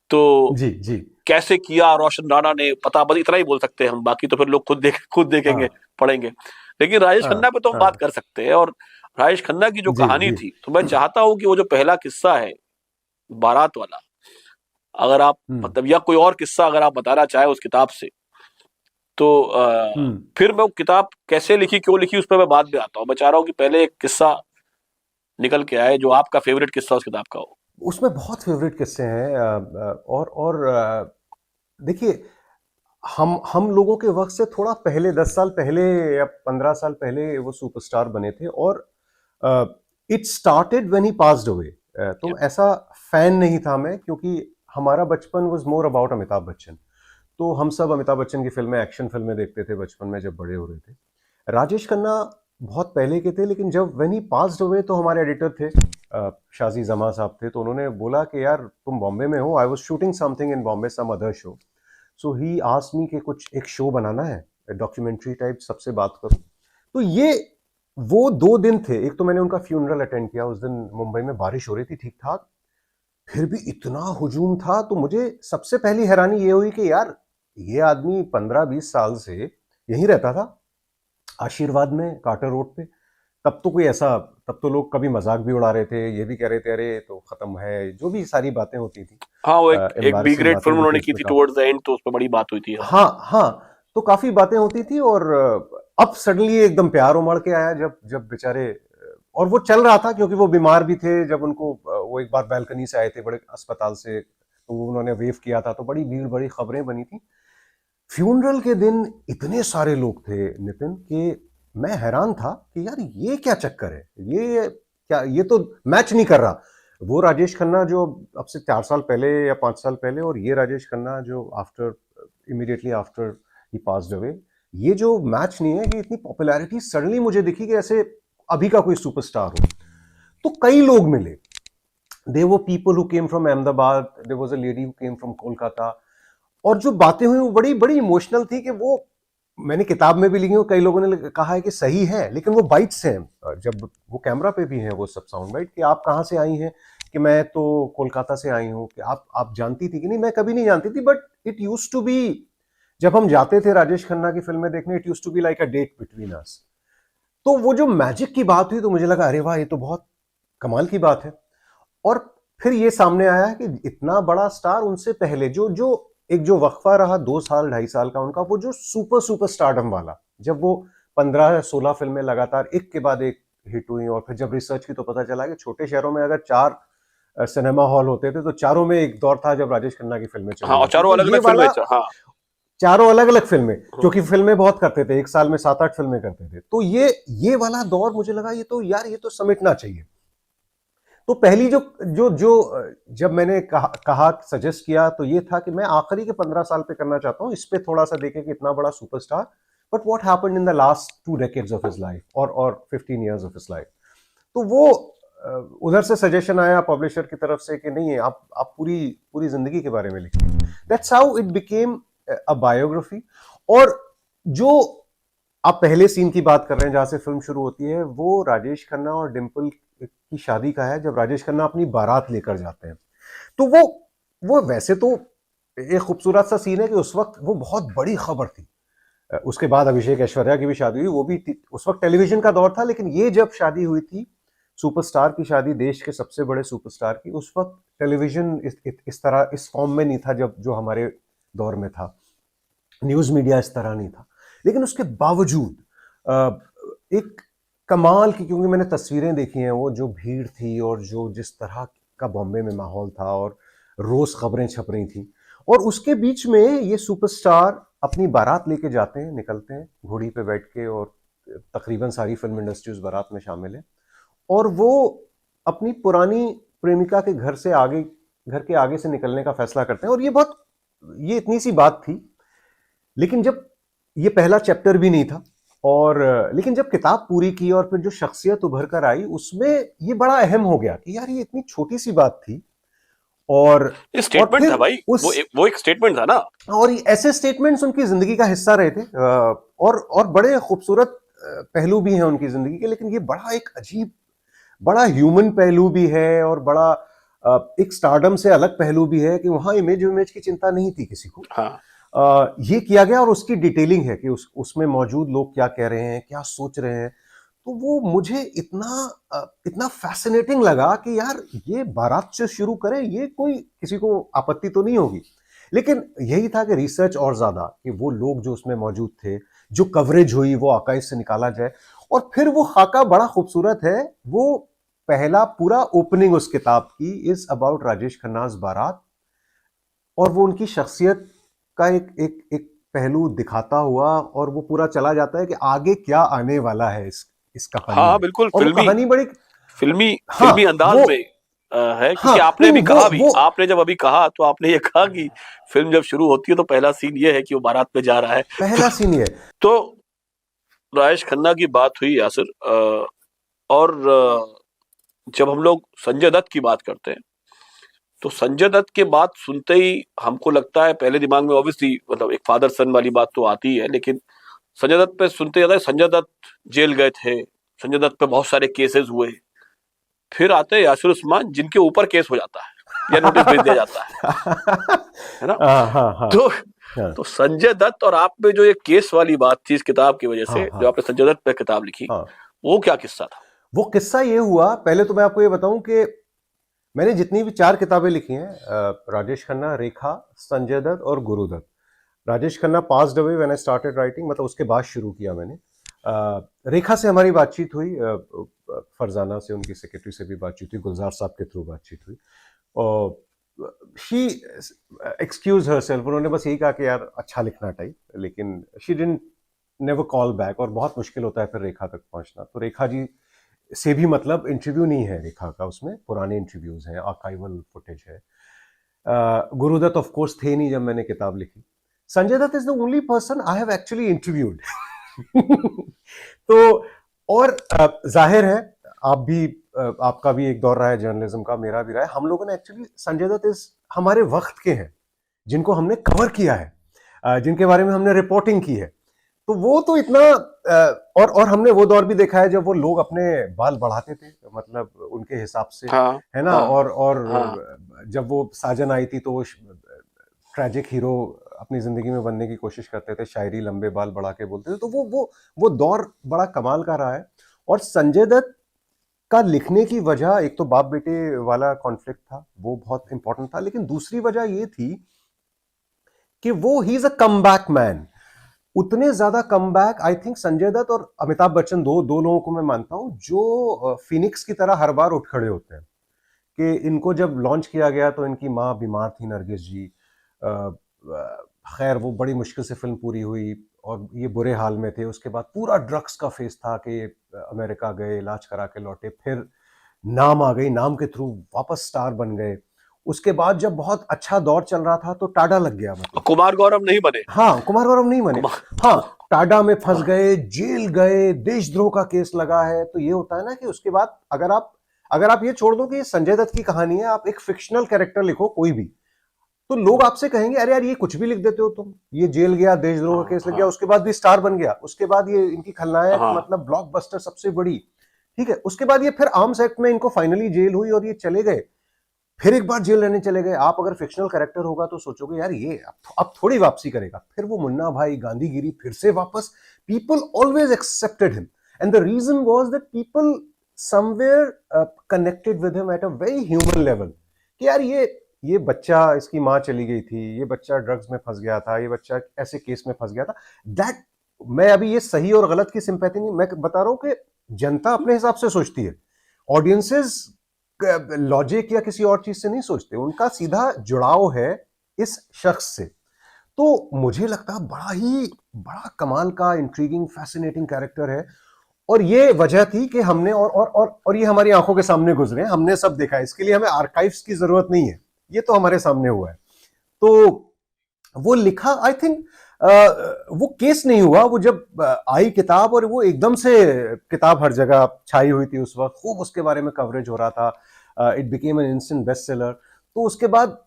तो जी कैसे किया रोशन राणा ने, पता, बस इतना ही बोल सकते हैं हम, बाकी तो फिर लोग खुद देखेंगे, पढ़ेंगे। लेकिन राजेश खन्ना पे तो हम बात कर सकते हैं, और राजेश खन्ना की जो कहानी थी, तो मैं चाहता हूं कि वो जो पहला किस्सा है बारात वाला, अगर आप मतलब, या कोई और किस्सा अगर आप बताना चाहे उस किताब से, तो फिर मैं वो किताब कैसे लिखी, क्यों लिखी, उस पर मैं बाद में आता हूँ। मैं चाह रहा हूँ कि पहले एक किस्सा निकल के आए जो आपका फेवरेट किस्सा उस किताब का हो। उसमें बहुत फेवरेट किस्से हैं, और देखिए, हम लोगों के वक्त से थोड़ा पहले, 10 साल पहले या 15 साल पहले वो सुपरस्टार बने थे, और it started when he passed away. तो ऐसा फैन नहीं था मैं, क्योंकि हमारा बचपन was more about Amitabh Bachchan. तो हम सब अमिताभ बच्चन की फिल्में, एक्शन फिल्में देखते थे बचपन में जब बड़े हो रहे थे। राजेश खन्ना बहुत पहले के थे, लेकिन जब व्हेन ही पास्ड अवे, तो हमारे एडिटर थे शाजी जमा साहब थे, तो उन्होंने बोला कि यार तुम बॉम्बे में हो, I was shooting something in Bombay, some other show, so he asked me कि कुछ एक शो बनाना है, डॉक्यूमेंट्री टाइप, सबसे बात करो। तो ये वो 2 दिन थे। एक तो मैंने उनका फ्यूनरल अटेंड किया उस दिन, मुंबई में बारिश हो रही थी ठीक ठाक, फिर भी इतना हुजूम था। तो मुझे सबसे पहली हैरानी ये हुई कि यार ये आदमी 15-20 साल से यहीं रहता था, आशीर्वाद में, कार्टर रोड पे। तब तो लोग कभी मजाक भी उड़ा रहे थे, ये भी कह रहे थे अरे तो खत्म है, जो भी सारी बातें होती थी। हाँ, वो एक बी ग्रेड फिल्म उन्होंने की थी टुवर्ड्स द एंड, तो उस पर बड़ी बात हुई थी। हाँ, तो काफी बातें होती थी, और अब सडनली एकदम प्यार उमड़ के आया जब बेचारे, और वो चल रहा था क्योंकि वो बीमार भी थे। जब उनको, वो एक बार बैल्कनी से आए थे बड़े अस्पताल से, तो उन्होंने वेव किया था, तो बड़ी भीड़, बड़ी खबरें बनी थी। फ्यूनरल के दिन इतने सारे लोग थे नितिन, कि मैं हैरान था कि यार ये क्या चक्कर है, ये तो मैच नहीं कर रहा। वो राजेश खन्ना जो अब से 4 साल पहले या 5 साल पहले, और ये राजेश खन्ना जो immediately after he passed away, ये जो मैच नहीं है कि इतनी पॉपुलैरिटी सडनली मुझे दिखी कि ऐसे अभी का कोई सुपरस्टार हो। तो कई लोग मिले, दे वो people who came from Ahmedabad, there was a lady who came from Kolkata, और जो बातें हुई वो बड़ी बड़ी इमोशनल थी, कि वो मैंने किताब में भी लिखी हूँ, कई लोगों ने कहा है कि सही है, लेकिन वो बाइट्स हैं, जब वो कैमरा पे भी हैं वो सब साउंड बाइट, कि आप कहाँ से आई हैं, कि मैं तो कोलकाता से आई हूँ, कि आप जानती थी कि नहीं, मैं कभी नहीं जानती थी, but it used to be, जब हम जाते थे राजेश खन्ना की फिल्में देखने, it used to be like a date between us. तो वो जो मैजिक की बात हुई, तो मुझे लगा अरे वाह, ये तो बहुत कमाल की बात है। और फिर ये सामने आया कि इतना बड़ा स्टार, उनसे पहले जो वक्फा रहा 2 साल 2.5 साल का उनका, वो जो सुपर स्टारडम वाला, जब वो 15-16 फिल्में लगातार एक के बाद एक हिट हुई, और फिर जब रिसर्च की तो पता चला कि छोटे शहरों में अगर 4 सिनेमा हॉल होते थे, तो चारों में एक दौर था जब राजेश खन्ना की फिल्में चली। हाँ, और चारों अलग-अलग फिल्में, हाँ, चारों अलग-अलग फिल्में, क्योंकि फिल्में बहुत करते थे, एक साल में 7-8 फिल्में करते थे। तो ये वाला दौर मुझे लगा, ये तो यार, ये तो समेटना चाहिए। तो पहली जो जो जो जब मैंने कहा सजेस्ट किया तो ये था कि मैं आखिरी के 15 साल पे करना चाहता हूँ, इस पे थोड़ा सा देखें कि इतना बड़ा superstar, but what happened in the last 2 decades of his life और 15 years ऑफ हिज लाइफ। तो वो उधर से सजेशन आया पब्लिशर की तरफ से कि नहीं, आप पूरी पूरी जिंदगी के बारे में लिखिए। That's how it became a biography. और जो आप पहले सीन की बात कर रहे हैं जहां से फिल्म शुरू होती है, वो राजेश खन्ना और डिम्पल की शादी का है, जब राजेश खन्ना अपनी बारात लेकर जाते हैं। तो वो वैसे तो एक खूबसूरत सा सीन है कि उस वक्त वो बहुत बड़ी खबर थी। उसके बाद अभिषेक ऐश्वर्या की भी शादी हुई, वो भी उस वक्त टेलीविजन का दौर था, लेकिन ये जब शादी हुई थी, सुपरस्टार की शादी, देश के सबसे बड़े सुपरस्टार की, उस वक्त टेलीविजन इस तरह इस फॉर्म में नहीं था जब जो हमारे दौर में था, न्यूज मीडिया इस तरह नहीं था। लेकिन उसके बावजूद एक कमाल की, क्योंकि मैंने तस्वीरें देखी हैं, वो जो भीड़ थी और जो जिस तरह का बॉम्बे में माहौल था और रोज खबरें छप रही थी, और उसके बीच में ये सुपरस्टार अपनी बारात लेके जाते हैं, निकलते हैं घोड़ी पे बैठ के, और तकरीबन सारी फिल्म इंडस्ट्री उस बारात में शामिल है। और वो अपनी पुरानी प्रेमिका के घर से आगे, घर के आगे से निकलने का फैसला करते हैं। और ये इतनी सी बात थी, लेकिन जब ये पहला चैप्टर भी नहीं था, और लेकिन जब किताब पूरी की और फिर जो शख्सियत उभर कर आई, उसमें ये बड़ा अहम हो गया कि यार ये इतनी छोटी सी बात थी। और स्टेटमेंट था भाई, वो एक स्टेटमेंट था ना। और ऐसे स्टेटमेंट्स उनकी जिंदगी का हिस्सा रहे थे, और बड़े खूबसूरत पहलू भी हैं उनकी जिंदगी के, लेकिन ये बड़ा एक अजीब, बड़ा ह्यूमन पहलू भी है, और बड़ा एक स्टारडम से अलग पहलू भी है कि वहां इमेज की चिंता नहीं थी किसी को। हाँ। ये किया गया, और उसकी डिटेलिंग है कि उसमें मौजूद लोग क्या कह रहे हैं, क्या सोच रहे हैं। तो वो मुझे इतना फैसिनेटिंग लगा कि यार ये बारात से शुरू करें, ये कोई किसी को आपत्ति तो नहीं होगी। लेकिन यही था कि रिसर्च और ज्यादा, कि वो लोग जो उसमें मौजूद थे, जो कवरेज हुई, वो आर्काइव से निकाला जाए। और फिर वो खाका बड़ा खूबसूरत है। वो पहला पूरा ओपनिंग उस किताब की इज अबाउट राजेश खन्ना's बारात, और वो उनकी शख्सियत का एक पहलू दिखाता हुआ, और वो पूरा चला जाता है कि आगे क्या आने वाला है इस कहानी हाँ में। बिल्कुल, और वो कहानी बड़ी फिल्मी हाँ अंदाज वो में है, हाँ क्योंकि आपने नहीं अभी नहीं कहा भी, वो आपने जब अभी कहा तो आपने ये कहा कि फिल्म जब शुरू होती है तो पहला सीन ये है कि वो बारात में जा रहा है। पहला सीन ही है। तो राजेश खन्ना की बात हुई यासिर, और जब हम लोग संजय दत्त की बात करते हैं, तो संजय दत्त के बात सुनते ही हमको लगता है, पहले दिमाग में ऑब्वियसली मतलब एक फादर सन वाली बात तो आती है, लेकिन संजय दत्त पे सुनते जाता है, संजय दत्त जेल गए थे, संजय दत्त पे बहुत सारे केसेस हुए। फिर आते हैं यासिर उस्मान, जिनके ऊपर केस हो जाता है या नोटिस भेज दिया जाता है ना। हाँ हाँ हाँ तो हाँ तो संजय दत्त और आप में जो ये केस वाली बात थी इस किताब की वजह हाँ से, हाँ जो आपने संजय दत्त पे किताब लिखी, हाँ। वो क्या किस्सा था? वो किस्सा ये हुआ, पहले तो मैं आपको ये बताऊं कि मैंने जितनी भी 4 किताबें लिखी हैं, राजेश खन्ना, रेखा, संजय दत्त और Gurudutt. Rajesh Khanna passed away when I started writing, मतलब उसके बाद शुरू किया मैंने। रेखा से हमारी बातचीत हुई, फरजाना से, उनकी सेक्रेटरी से भी बातचीत हुई, गुलजार साहब के थ्रू बातचीत हुई। और शी एक्सक्यूज हरसेल्फ, उन्होंने बस यही कहा कि यार अच्छा लिखना टाइप, लेकिन she didn't never call back, और बहुत मुश्किल होता है फिर रेखा तक पहुंचना। तो रेखा जी से भी मतलब इंटरव्यू नहीं है रेखा का, उसमें पुराने इंटरव्यूज हैं, आर्काइवल फुटेज है। गुरुदत्त ऑफ कोर्स थे नहीं जब मैंने किताब लिखी। Sanjay Dutt is the only person I have actually interviewed. तो और जाहिर है आप भी, आपका भी एक दौर रहा है जर्नलिज्म का, मेरा भी रहा है। हम लोगों ने एक्चुअली, संजय दत्त इज हमारे वक्त के हैं, जिनको हमने कवर किया है, जिनके बारे में हमने रिपोर्टिंग की है। तो वो तो इतना और हमने वो दौर भी देखा है जब वो लोग अपने बाल बढ़ाते थे, मतलब उनके हिसाब से, हाँ है ना। हाँ और हाँ। जब वो साजन आई थी तो वो ट्रैजिक हीरो अपनी जिंदगी में बनने की कोशिश करते थे, शायरी लंबे बाल बढ़ा के बोलते थे। तो वो दौर बड़ा कमाल का रहा है। और संजय दत्त का लिखने की वजह, एक तो बाप बेटे वाला कॉन्फ्लिक्ट था, वो बहुत इंपॉर्टेंट था, लेकिन दूसरी वजह ये थी कि वो he is a comeback man. उतने ज्यादा comeback I think Sanjay Dutt और अमिताभ बच्चन, दो लोगों को मैं मानता हूं जो फिनिक्स की तरह हर बार उठ खड़े होते हैं। कि इनको जब लॉन्च किया गया तो इनकी माँ बीमार थी, नरगिस जी, खैर वो बड़ी मुश्किल से फिल्म पूरी हुई और ये बुरे हाल में थे। उसके बाद पूरा ड्रग्स का फेस था कि अमेरिका गए, इलाज करा के लौटे, फिर नाम आ गई, नाम के थ्रू वापस स्टार बन गए। उसके बाद जब बहुत अच्छा दौर चल रहा था तो टाडा लग गया, मतलब कुमार गौरव नहीं बने। हाँ, कुमार गौरव नहीं बने। कुमार हाँ, टाडा में फंस हाँ, गए, जेल गए, देशद्रोह का केस लगा है। तो ये होता है ना कि उसके बाद अगर आप ये छोड़ दो कि ये संजय दत्त की कहानी है, आप एक फिक्शनल कैरेक्टर लिखो कोई भी, तो लोग आपसे कहेंगे अरे यार ये कुछ भी लिख देते हो तुम, ये जेल गया, देशद्रोह का हाँ, केस लग गया, हाँ, उसके बाद भी स्टार बन गया, उसके बाद ये इनकी खलनायक, हाँ, मतलब ब्लॉकबस्टर सबसे बड़ी, ठीक है, उसके बाद ये फिर आर्म्स एक्ट में इनको फाइनली जेल हुई और ये चले गए, फिर एक बार जेल रहने चले गए। आप अगर फिक्शनल कैरेक्टर होगा तो सोचोगे यार ये अब थोड़ी वापसी करेगा, फिर वो मुन्ना भाई गांधीगिरी फिर से वापस। People always accepted him and the reason was that people somewhere connected with him at a very human level, कि यार ये बच्चा, इसकी माँ चली गई थी, ये बच्चा ड्रग्स में फंस गया था, ये बच्चा ऐसे केस में फंस गया था। दैट, मैं अभी ये सही और गलत की सिंपैथी नहीं, मैं बता रहा हूं कि जनता अपने हिसाब से सोचती है, ऑडियंसेस लॉजिक या किसी और चीज से नहीं सोचते, उनका सीधा जुड़ाव है इस शख्स से। तो मुझे लगता है बड़ा कमाल का इंट्रीगिंग फैसिनेटिंग कैरेक्टर है, और ये वजह थी कि हमने और ये हमारी आंखों के सामने गुजरे, हमने सब देखा है, इसके लिए हमें आर्काइव्स की जरूरत नहीं है, ये तो हमारे सामने हुआ है। तो वो लिखा, आई थिंक वो केस नहीं हुआ, वो जब आई किताब और वो एकदम से किताब हर जगह छाई हुई थी, उस वक्त खूब उसके बारे में कवरेज हो रहा था, it became an instant best seller. तो उसके बाद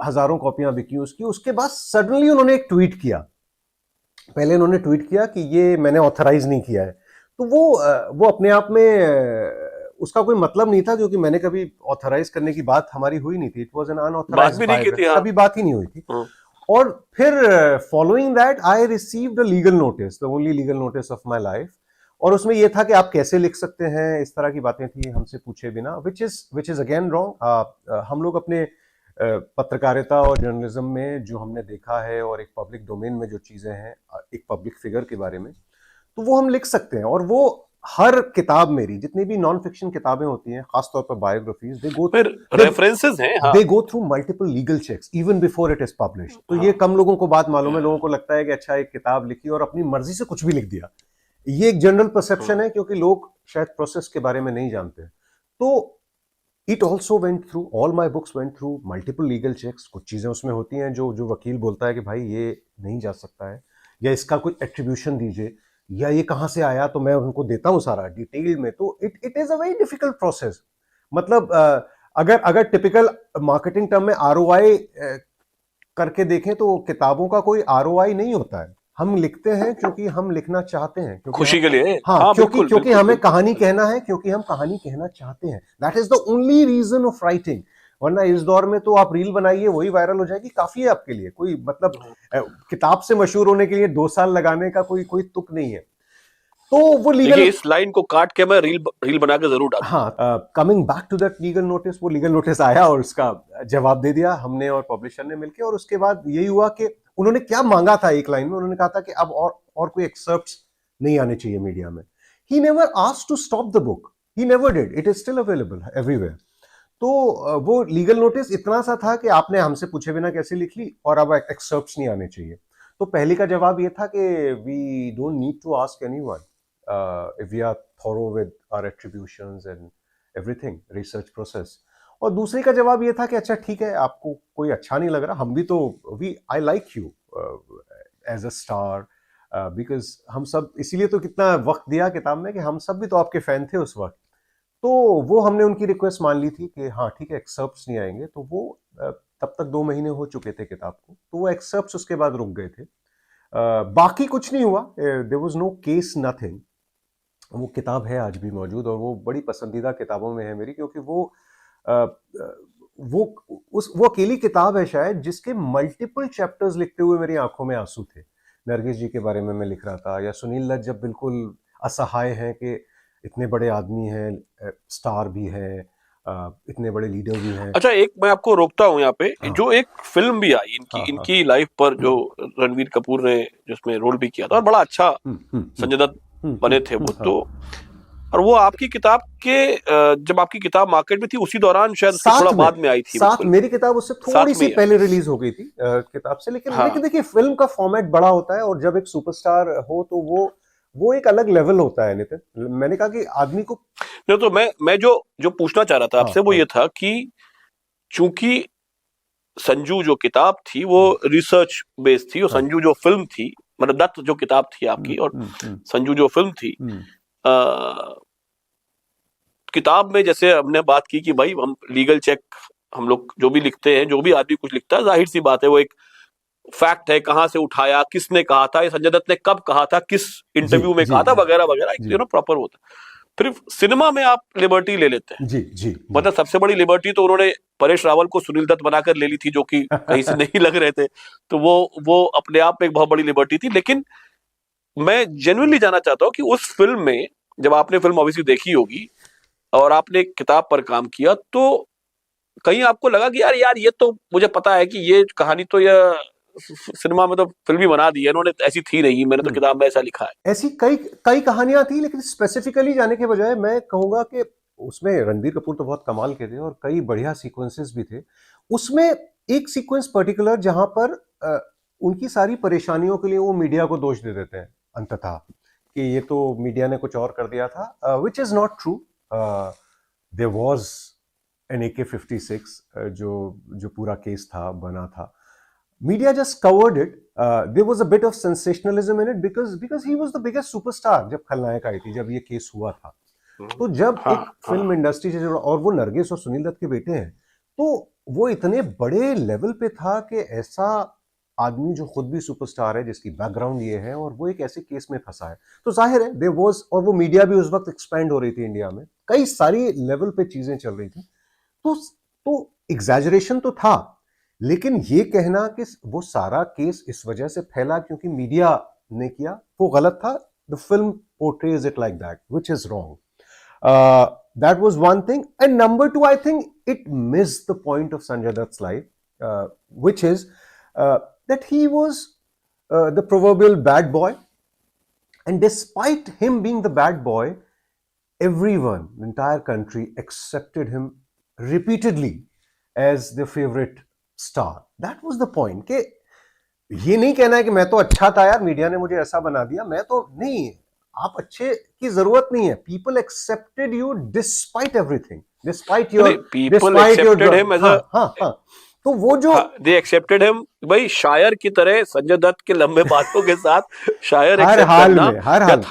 हजारों कॉपियां बिकी उसकी। उसके बाद सडनली उन्होंने एक ट्वीट किया, पहले उन्होंने ट्वीट किया कि ये मैंने ऑथराइज नहीं किया है। तो वो अपने आप में उसका कोई मतलब नहीं था, क्योंकि मैंने कभी ऑथराइज करने की बात हमारी हुई नहीं थी, इट वाज एन बात अनऑथराइज्ड भी नहीं की थी। बायोग्राफी, हाँ, कभी बात ही नहीं हुई थी। हाँ, और फिर following that I received a legal notice, the only legal notice of my life, और उसमें यह था कि आप कैसे लिख सकते हैं, इस तरह की बातें थी हमसे पूछे बिना, विच इज अगेन रॉन्ग। हम लोग अपने पत्रकारिता और जर्नलिज्म में जो हमने देखा है और एक पब्लिक डोमेन में जो चीजें हैं, एक पब्लिक फिगर के बारे में, तो वो हम लिख सकते हैं। और वो हर किताब, मेरी जितनी भी नॉन फिक्शन किताबें होती हैं, खासतौर पर बायोग्राफीज, फिर रेफरेंसेस हैं। हाँ, they go through multiple legal checks even before it is published. तो ये हाँ, कम लोगों को बात मालूम है, लोगों को लगता है कि अच्छा एक किताब लिखी और अपनी मर्जी से कुछ भी लिख दिया, ये एक जनरल परसेप्शन हाँ। है, क्योंकि लोग शायद प्रोसेस के बारे में नहीं जानते। तो it also went through, all my books went through multiple legal checks. कुछ चीजें उसमें होती हैं जो जो वकील बोलता है कि भाई ये नहीं जा सकता है, या इसका कोई एट्रीब्यूशन दीजिए, या ये कहाँ से आया, तो मैं उनको देता हूँ सारा डिटेल में। तो it is a very difficult process. मतलब अगर टिपिकल मार्केटिंग टर्म में आरओआई करके देखें, तो किताबों का कोई आरओआई नहीं होता है। हम लिखते हैं क्योंकि हम लिखना चाहते हैं, क्योंकि खुशी के लिए। हाँ, हाँ, क्योंकि बिल्कुल, क्योंकि बिल्कुल, हमें बिल्कुल। कहानी कहना है, क्योंकि हम कहानी कहना चाहते हैं। That is the only reason of writing. वरना इस दौर में तो आप रील बनाइए, वही वायरल हो जाएगी, काफी है आपके लिए। कोई मतलब किताब से मशहूर होने के लिए 2 साल लगाने का कोई कोई तुक नहीं है। तो वो देखिए, लीगल, इस लाइन को काट के मैं रील बना के जरूर डालूंगा। हाँ, coming back to that legal notice, वो लीगल नोटिस आया और उसका जवाब दे दिया हमने और पब्लिशर ने मिलकर। और उसके बाद यही हुआ कि उन्होंने क्या मांगा था, एक लाइन में उन्होंने कहा था कि अब और कोई एक्सर्प्ट्स नहीं आने चाहिए मीडिया में। He never asked to stop the book, he never did, it is still available everywhere. तो वो लीगल नोटिस इतना सा था कि आपने हमसे पूछे बिना कैसे लिख ली, और अब एक्सर्प्ट्स नहीं आने चाहिए। तो पहले का जवाब ये था कि we don't need to ask anyone if we are thorough with our attributions and everything, research process। और दूसरे का जवाब ये था कि अच्छा ठीक है, आपको कोई अच्छा नहीं लग रहा, हम भी तो I like you as a star, because हम सब इसीलिए तो कितना वक्त दिया किताब में कि हम सब भी तो आपके फैन थे उस वक्त। तो वो हमने उनकी रिक्वेस्ट मान ली थी कि हाँ ठीक है, एक्सर्प्ट्स नहीं आएंगे। तो वो तब तक 2 महीने हो चुके थे किताब को, तो वो एक्सर्प्ट्स उसके बाद रुक गए थे। बाकी कुछ नहीं हुआ, there was no case, nothing. वो किताब है आज भी मौजूद, और वो बड़ी पसंदीदा किताबों में है मेरी, क्योंकि वो अकेली किताब है शायद जिसके मल्टीपल चैप्टर्स लिखते हुए मेरी आंखों में आंसू थे। नरगिस जी के बारे में मैं लिख रहा था, या सुनील दत्त जब बिल्कुल असहाय हैं कि इतने बड़े आदमी हैं, स्टार भी हैं, इतने बड़े लीडर भी हैं। अच्छा, एक मैं आपको रोकता हूँ यहाँ पे। हाँ, जो एक फिल्म भी आई इनकी हाँ, हाँ। इनकी लाइफ पर, जो रणवीर कपूर ने जिसमें रोल भी किया था, और बड़ा अच्छा संजय दत्त बने थे वो तो। और वो आपकी किताब के जब आपकी किताब मार्केट में थी उसी दौरान, शायद उसके थोड़ा बाद में आई थी। साथ बिल्कुल, मेरी किताब उससे थोड़ी साथ में सी ही आई। पहले रिलीज हो गई थी किताब से। लेकिन हाँ, देखिए फिल्म का फॉर्मेट बड़ा होता है, और जब एक सुपरस्टार हो तो वो एक अलग लेवल होता है नितिन। मैंने कहा कि आदमी को नहीं तो मैं जो जो पूछना चाह रहा था आपसे वो ये था कि चूंकि संजू जो किताब थी वो रिसर्च बेस्ड थी और संजू जो फिल्म थी, मतलब दत्त जो किताब थी आपकी और संजू जो फिल्म थी, किताब में जैसे हमने बात की कि भाई हम लीगल चेक, हम लोग जो भी लिखते हैं, जो भी आदमी कुछ लिखता है, जाहिर सी बात है वो एक फैक्ट है, कहां से उठाया, किसने कहा था, ये संजय दत्त ने कब कहा था, किस इंटरव्यू में कहा था, वगैरह वगैरह, प्रॉपर होता है। फिर सिनेमा में आप लिबर्टी ले लेते हैं। जी। मतलब सबसे बड़ी लिबर्टी तो उन्होंने परेश रावल को सुनील दत्त बनाकर ले ली थी, जो कि कहीं से नहीं लग रहे थे, तो वो अपने आप में एक बहुत बड़ी लिबर्टी थी। लेकिन मैं जेन्युइनली जानना चाहता हूं कि उस फिल्म में, जब आपने फिल्म ऑब्वियसली देखी होगी और आपने किताब पर काम किया, तो कहीं आपको लगा कि यार ये तो मुझे पता है कि ये कहानी तो यह सिनेमा में तो फिल्म ही बना दी है इन्होंने, ऐसी थी नहीं, मैंने तो किताब में ऐसा लिखा है। ऐसी कई कई कहानियां थी, लेकिन स्पेसिफिकली जाने के बजाय मैं कहूंगा कि उसमें रणबीर कपूर तो बहुत कमाल के थे और कई बढ़िया सीक्वेंसेस भी थे। उसमें एक सीक्वेंस पर्टिकुलर जहां पर उनकी सारी परेशानियों के लिए वो मीडिया को दोष दे देते हैं अंततः, कि ये तो मीडिया ने कुछ और कर दिया था, which is not true. There was an AK-56 जो पूरा केस था, बना था। Media just covered it. There was a bit of sensationalism in it because he was the biggest superstar जब खलनायक आई थी, जब ये केस हुआ था। तो जब एक फिल्म इंडस्ट्री से जुड़ा, और वो नरगिस और सुनील दत्त के बेटे हैं, तो वो इतने बड़े लेवल पे था कि ऐसा आदमी जो खुद भी सुपरस्टार है, जिसकी बैकग्राउंड ये है, और वो एक ऐसे केस में फंसा है, तो जाहिर है देयर वाज, और वो मीडिया भी उस वक्त एक्सपैंड हो रही थी इंडिया में, कई सारी लेवल पे चीजें चल रही थी, तो एग्जैजरेशन तो था। लेकिन ये कहना कि वो सारा केस इस वजह से फैला क्योंकि मीडिया ने किया, वो गलत था। The film portrays it like that, which is wrong. That was one thing, and number two, I think it missed the point of Sanjay Dutt's life, which is that he was the proverbial bad boy, and despite him being the bad boy, everyone, the entire country accepted him repeatedly as their favorite star. That was the point, कि ये नहीं कहना है कि मैं तो अच्छा था यार, मीडिया ने मुझे ऐसा बना दिया, मैं तो नहीं, आप अच्छे की जरूरत नहीं है। People accepted you despite everything, despite your, people accepted him as a, हाँ, तो वो जो दे एक्सेप्टेड हिम, भाई शायर की तरह संजय दत्त के लंबे बातों के साथ शायर हर एक्सेप्ट हाल करना, में, हर हाल,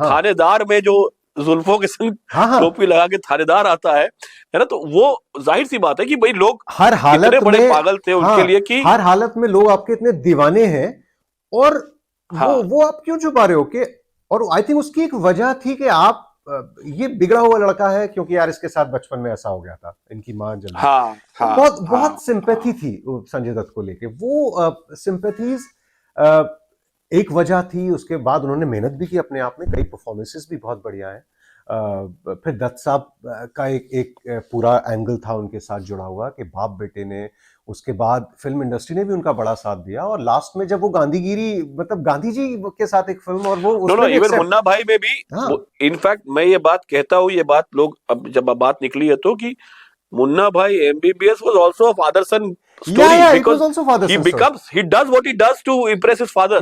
थानेदार में जो जुल्फों के संग टोपी लगा के थानेदार आता है ना, तो वो जाहिर सी बात है कि भाई लोग हर हालत इतने बड़े में पागल थे उनके लिए कि हर हालत में लोग आपके इतने दीवाने हैं, और वो आप क्यों छुपा रहे हो कि, और आई थिंक उसकी एक वजह थी कि आप ये बिगड़ा हुआ लड़का है, क्योंकि यार इसके साथ बचपन में ऐसा हो गया था, इनकी मां जल्दी, बहुत सिंपैथी थी संजय दत्त को लेके। वो सिंपैथीज एक वजह थी। उसके बाद उन्होंने मेहनत भी की अपने आप में, कई परफॉर्मेंसेस भी बहुत बढ़िया है। फिर दत्त साहब का एक पूरा एंगल था उनके साथ जुड़ा हुआ, कि बाप बेटे ने, उसके बाद फिल्म इंडस्ट्री ने भी उनका बड़ा साथ दिया, और लास्ट में जब वो गांधीगिरी, मतलब गांधी जी के साथ एक फिल्म, और वो उसमें इवन मुन्ना भाई में भी, इनफैक्ट मैं ये बात कहता हूँ, ये बात लोग, अब जब बात निकली है तो, कि मुन्ना भाई MBBS was also a father son story, it was also father son story. he does what he does to impress his father.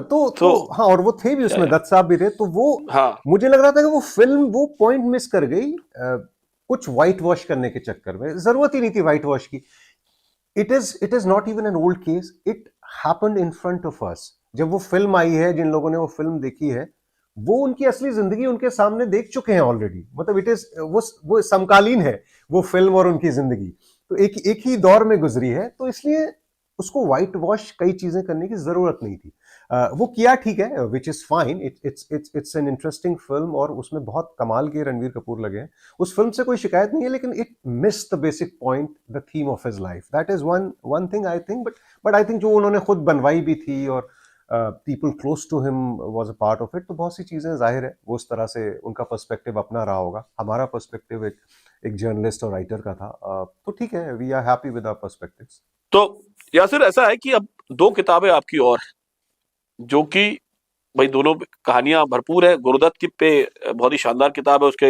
तो हाँ, और वो थे भी उसमें, दत्त साहब भी थे, तो वो मुझे लग रहा था कि वो फिल्म वो पॉइंट मिस कर गई कुछ व्हाइट वॉश करने के चक्कर में। जरूरत ही नहीं थी व्हाइट वॉश की। It is not even an old case, it happened in front of us. जब वो फिल्म आई है, जिन लोगों ने वो फिल्म देखी है, वो उनकी असली जिंदगी उनके सामने देख चुके हैं ऑलरेडी। मतलब इट इज वो समकालीन है, वो फिल्म और उनकी जिंदगी तो एक ही दौर में गुजरी है, तो इसलिए उसको व्हाइट वॉश कई चीजें करने की जरूरत नहीं थी। वो किया, ठीक है, which is fine, it's an interesting film, और उसमें बहुत कमाल के रणवीर कपूर लगे हैं। उस फिल्म से कोई शिकायत नहीं है, लेकिन it miss the basic point, the theme of his life. That is one thing I think, but I think जो उन्होंने खुद बनवाई भी थी, और people close to him was a part of it, तो बहुत सी चीजें जाहिर है वो उस तरह से उनका पर्सपेक्टिव अपना रहा होगा। हमारा पर्सपेक्टिव एक जर्नलिस्ट और राइटर का था, तो ठीक है, we are happy with our perspectives. तो यासिर, ऐसा है कि अब 2 किताबें आपकी और, जो कि भाई दोनों कहानियां भरपूर है। गुरुदत्त की पे बहुत ही शानदार किताब है, उसके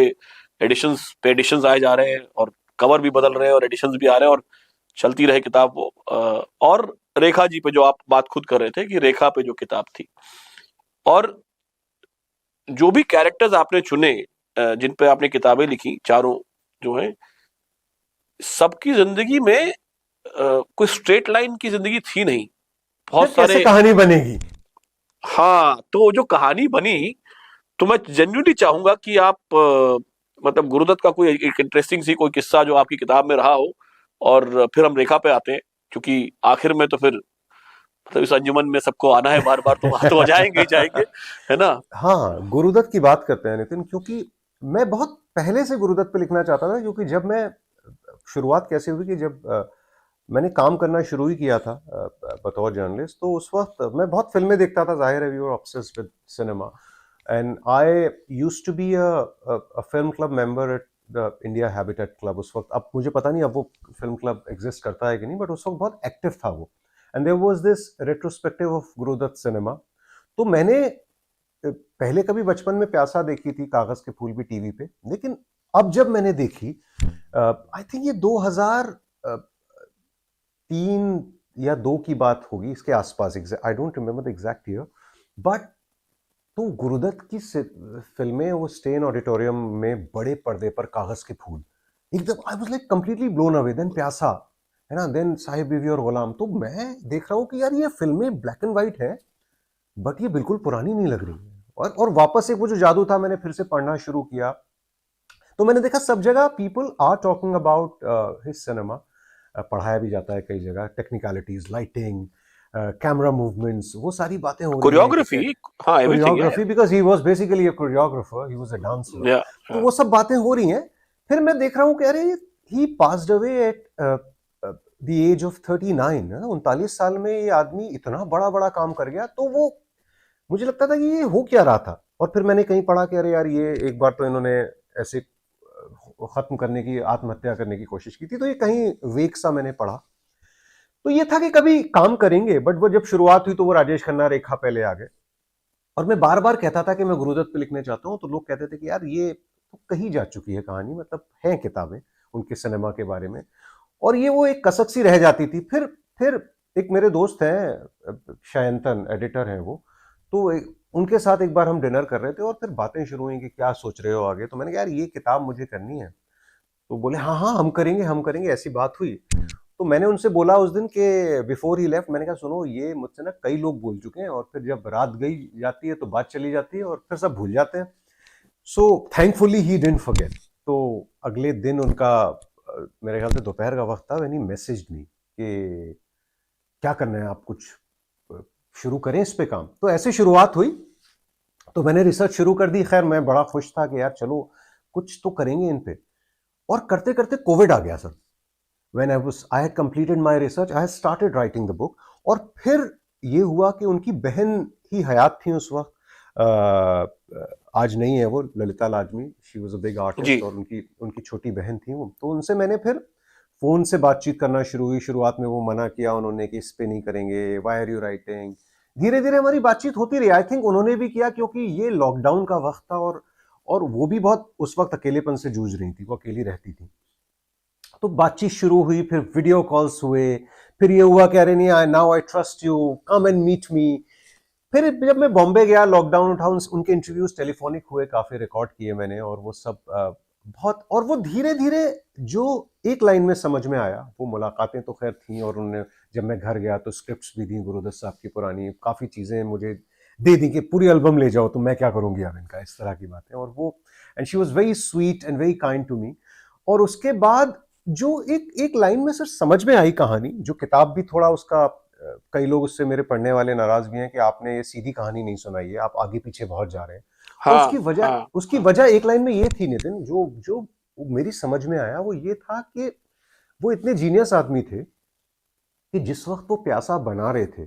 एडिशंस पे एडिशंस आए जा रहे हैं, और कवर भी बदल रहे हैं, और एडिशंस भी आ रहे हैं, और चलती रहे किताब वो। और रेखा जी पे जो आप बात खुद कर रहे थे, कि रेखा पे जो किताब थी, और जो भी कैरेक्टर्स आपने चुने, जिन पे आपने किताबें लिखी चारों जो हैं, सबकी जिंदगी में कोई स्ट्रेट लाइन की जिंदगी थी नहीं, बहुत फिर कैसे सारे। कहानी बनेगी? हाँ, तो जो कहानी बनी, तो मैं जेन्युइनली चाहूंगा कि आप मतलब गुरुदत्त का कोई एक इंटरेस्टिंग सी कोई किस्सा जो आपकी किताब में रहा हो, और फिर हम रेखा पे आते हैं, क्योंकि आखिर में तो फिर मतलब इस अंजुमन में सबको आना है बार बार, तो वहां तो जाएंगे ही जाएंगे, है ना। हाँ, गुरुदत्त की बात करते हैं नितिन, क्योंकि मैं बहुत पहले से गुरुदत्त पे लिखना चाहता था। क्योंकि जब मैं शुरुआत कैसे हुई कि जब मैंने काम करना शुरू ही किया था बतौर जर्नलिस्ट, तो उस वक्त मैं बहुत फिल्में देखता था, जाहिर है we were obsessed with cinema, and I used to be a film club member at the India Habitat Club उस वक्त। अब मुझे पता नहीं अब वो फिल्म क्लब एग्जिस्ट करता है कि नहीं, बट उस वक्त बहुत एक्टिव था वो। And there was this retrospective of Gurudutt cinema. तो मैंने पहले कभी बचपन में प्यासा देखी थी, कागज के फूल भी टीवी पे, लेकिन अब जब मैंने देखी, आई थिंक ये 2003 या 2 की बात होगी, इसके आसपास, I don't remember the exact year, but तो गुरुदत्त की फिल्में वो स्टेन ऑडिटोरियम में बड़े पर्दे पर कागज के फूल, एकदम I was like completely blown away. Then Pyaasa, है ना, देन साहिब बीवी और गुलाम। तो मैं देख रहा हूँ कि यार ये फिल्में ब्लैक एंड व्हाइट है, बट ये बिल्कुल पुरानी नहीं लग रही है। और वापस एक वो जो जादू था, मैंने फिर से पढ़ना शुरू किया, तो मैंने देखा सब जगह people are talking about his cinema. पढ़ाया भी जाता है कई जगह, टेक्निकलिटीज, लाइटिंग, कैमरा मूवमेंट्स, वो सारी बातें हो रही हैं कि कोरियोग्राफी, हाँ, एवरीथिंग है। Choreography, because he was basically a choreographer, he was a dancer. या तो वो सब बातें हो रही हैं। फिर मैं देख रहा हूँ कि अरे he passed away at the age of 39, 39 साल में ये आदमी इतना बड़ा बड़ा काम कर गया। तो वो मुझे लगता था कि ये हो क्या रहा था। और फिर मैंने कहीं पढ़ा कि अरे यार ये एक बार तो इन्होंने ऐसे खत्म करने की, आत्महत्या करने की कोशिश की थी। तो ये कहीं वेक सा मैंने पढ़ा। तो ये था कि कभी काम करेंगे, बट वो जब शुरुआत हुई तो वो राजेश खन्ना, रेखा पहले आ गए। और मैं बार बार कहता था कि मैं गुरुदत्त पे लिखने चाहता हूँ, तो लोग कहते थे कि यार ये तो कही जा चुकी है कहानी, मतलब है किताबें उनके सिनेमा के बारे में, और ये वो एक कसक सी रह जाती थी। फिर एक मेरे दोस्त हैं शयंतन, एडिटर हैं वो, तो उनके साथ एक बार हम डिनर कर रहे थे और फिर बातें शुरू हुई कि क्या सोच रहे हो आगे। तो मैंने कहा यार ये किताब मुझे करनी है। तो बोले हाँ हाँ हम करेंगे हम करेंगे, ऐसी बात हुई। तो मैंने उनसे बोला उस दिन के बिफोर ही लेफ्ट, मैंने कहा सुनो ये मुझसे ना कई लोग बोल चुके हैं, और फिर जब रात गई जाती है तो बात चली जाती है और फिर सब भूल जाते हैं। So thankfully he didn't forget. तो अगले दिन उनका मेरे ख्याल से दोपहर का वक्त था, व्हेन ही मैसेज्ड मी कि क्या करना है, आप कुछ शुरू करें इस पे काम। तो ऐसे शुरुआत हुई। तो मैंने रिसर्च शुरू कर दी। खैर मैं बड़ा खुश था कि यार चलो कुछ तो करेंगे इन पे। और करते करते कोविड आ गया sir. When I had completed my research, I had started writing the book. और फिर ये हुआ कि उनकी बहन ही हयात थी उस वक्त, आज नहीं है वो, Lalita Lajmi, she was a big जी। आर्टिस्ट, और उनकी उनकी छोटी बहन थी वो। तो उनसे मैंने फिर फोन से बातचीत करना शुरू हुई। शुरुआत में वो मना किया उन्होंने कि इस पे नहीं करेंगे, व्हाई आर यू राइटिंग। धीरे धीरे हमारी बातचीत होती रही। आई थिंक उन्होंने भी किया, क्योंकि ये लॉकडाउन का वक्त था, और वो भी बहुत उस वक्त अकेलेपन से जूझ रही थी, वो अकेली रहती थी। तो बातचीत शुरू हुई, फिर वीडियो कॉल्स हुए। फिर ये हुआ कि अरे नहीं, I now I trust you, come and meet me. फिर जब मैं बॉम्बे गया, लॉकडाउन उठा, उनके इंटरव्यूज टेलीफोनिक हुए, काफी रिकॉर्ड किए मैंने, और वो सब बहुत, और वो धीरे धीरे जो एक लाइन में समझ में आया, वो मुलाकातें तो खैर थी, और उन्होंने जब मैं घर गया तो स्क्रिप्ट्स भी दी गुरुदत्त साहब की पुरानी, काफी चीजें मुझे दे दी कि पूरी एल्बम ले जाओ, तो मैं क्या करूंगी अब इनका, इस तरह की बातें। और वो, and she was very sweet and very kind to me. और उसके बाद जो एक एक लाइन में सर समझ में आई कहानी, जो किताब भी थोड़ा उसका, कई लोग उससे, मेरे पढ़ने वाले नाराज भी हैं कि आपने ये सीधी कहानी नहीं सुनाई है, आप आगे पीछे बहुत जा रहे हैं। और हाँ हाँ उसकी हाँ। वजह एक लाइन में ये थी नितिन, जो जो मेरी समझ में आया, वो ये था कि वो इतने जीनियस आदमी थे कि जिस वक्त वो प्यासा बना रहे थे,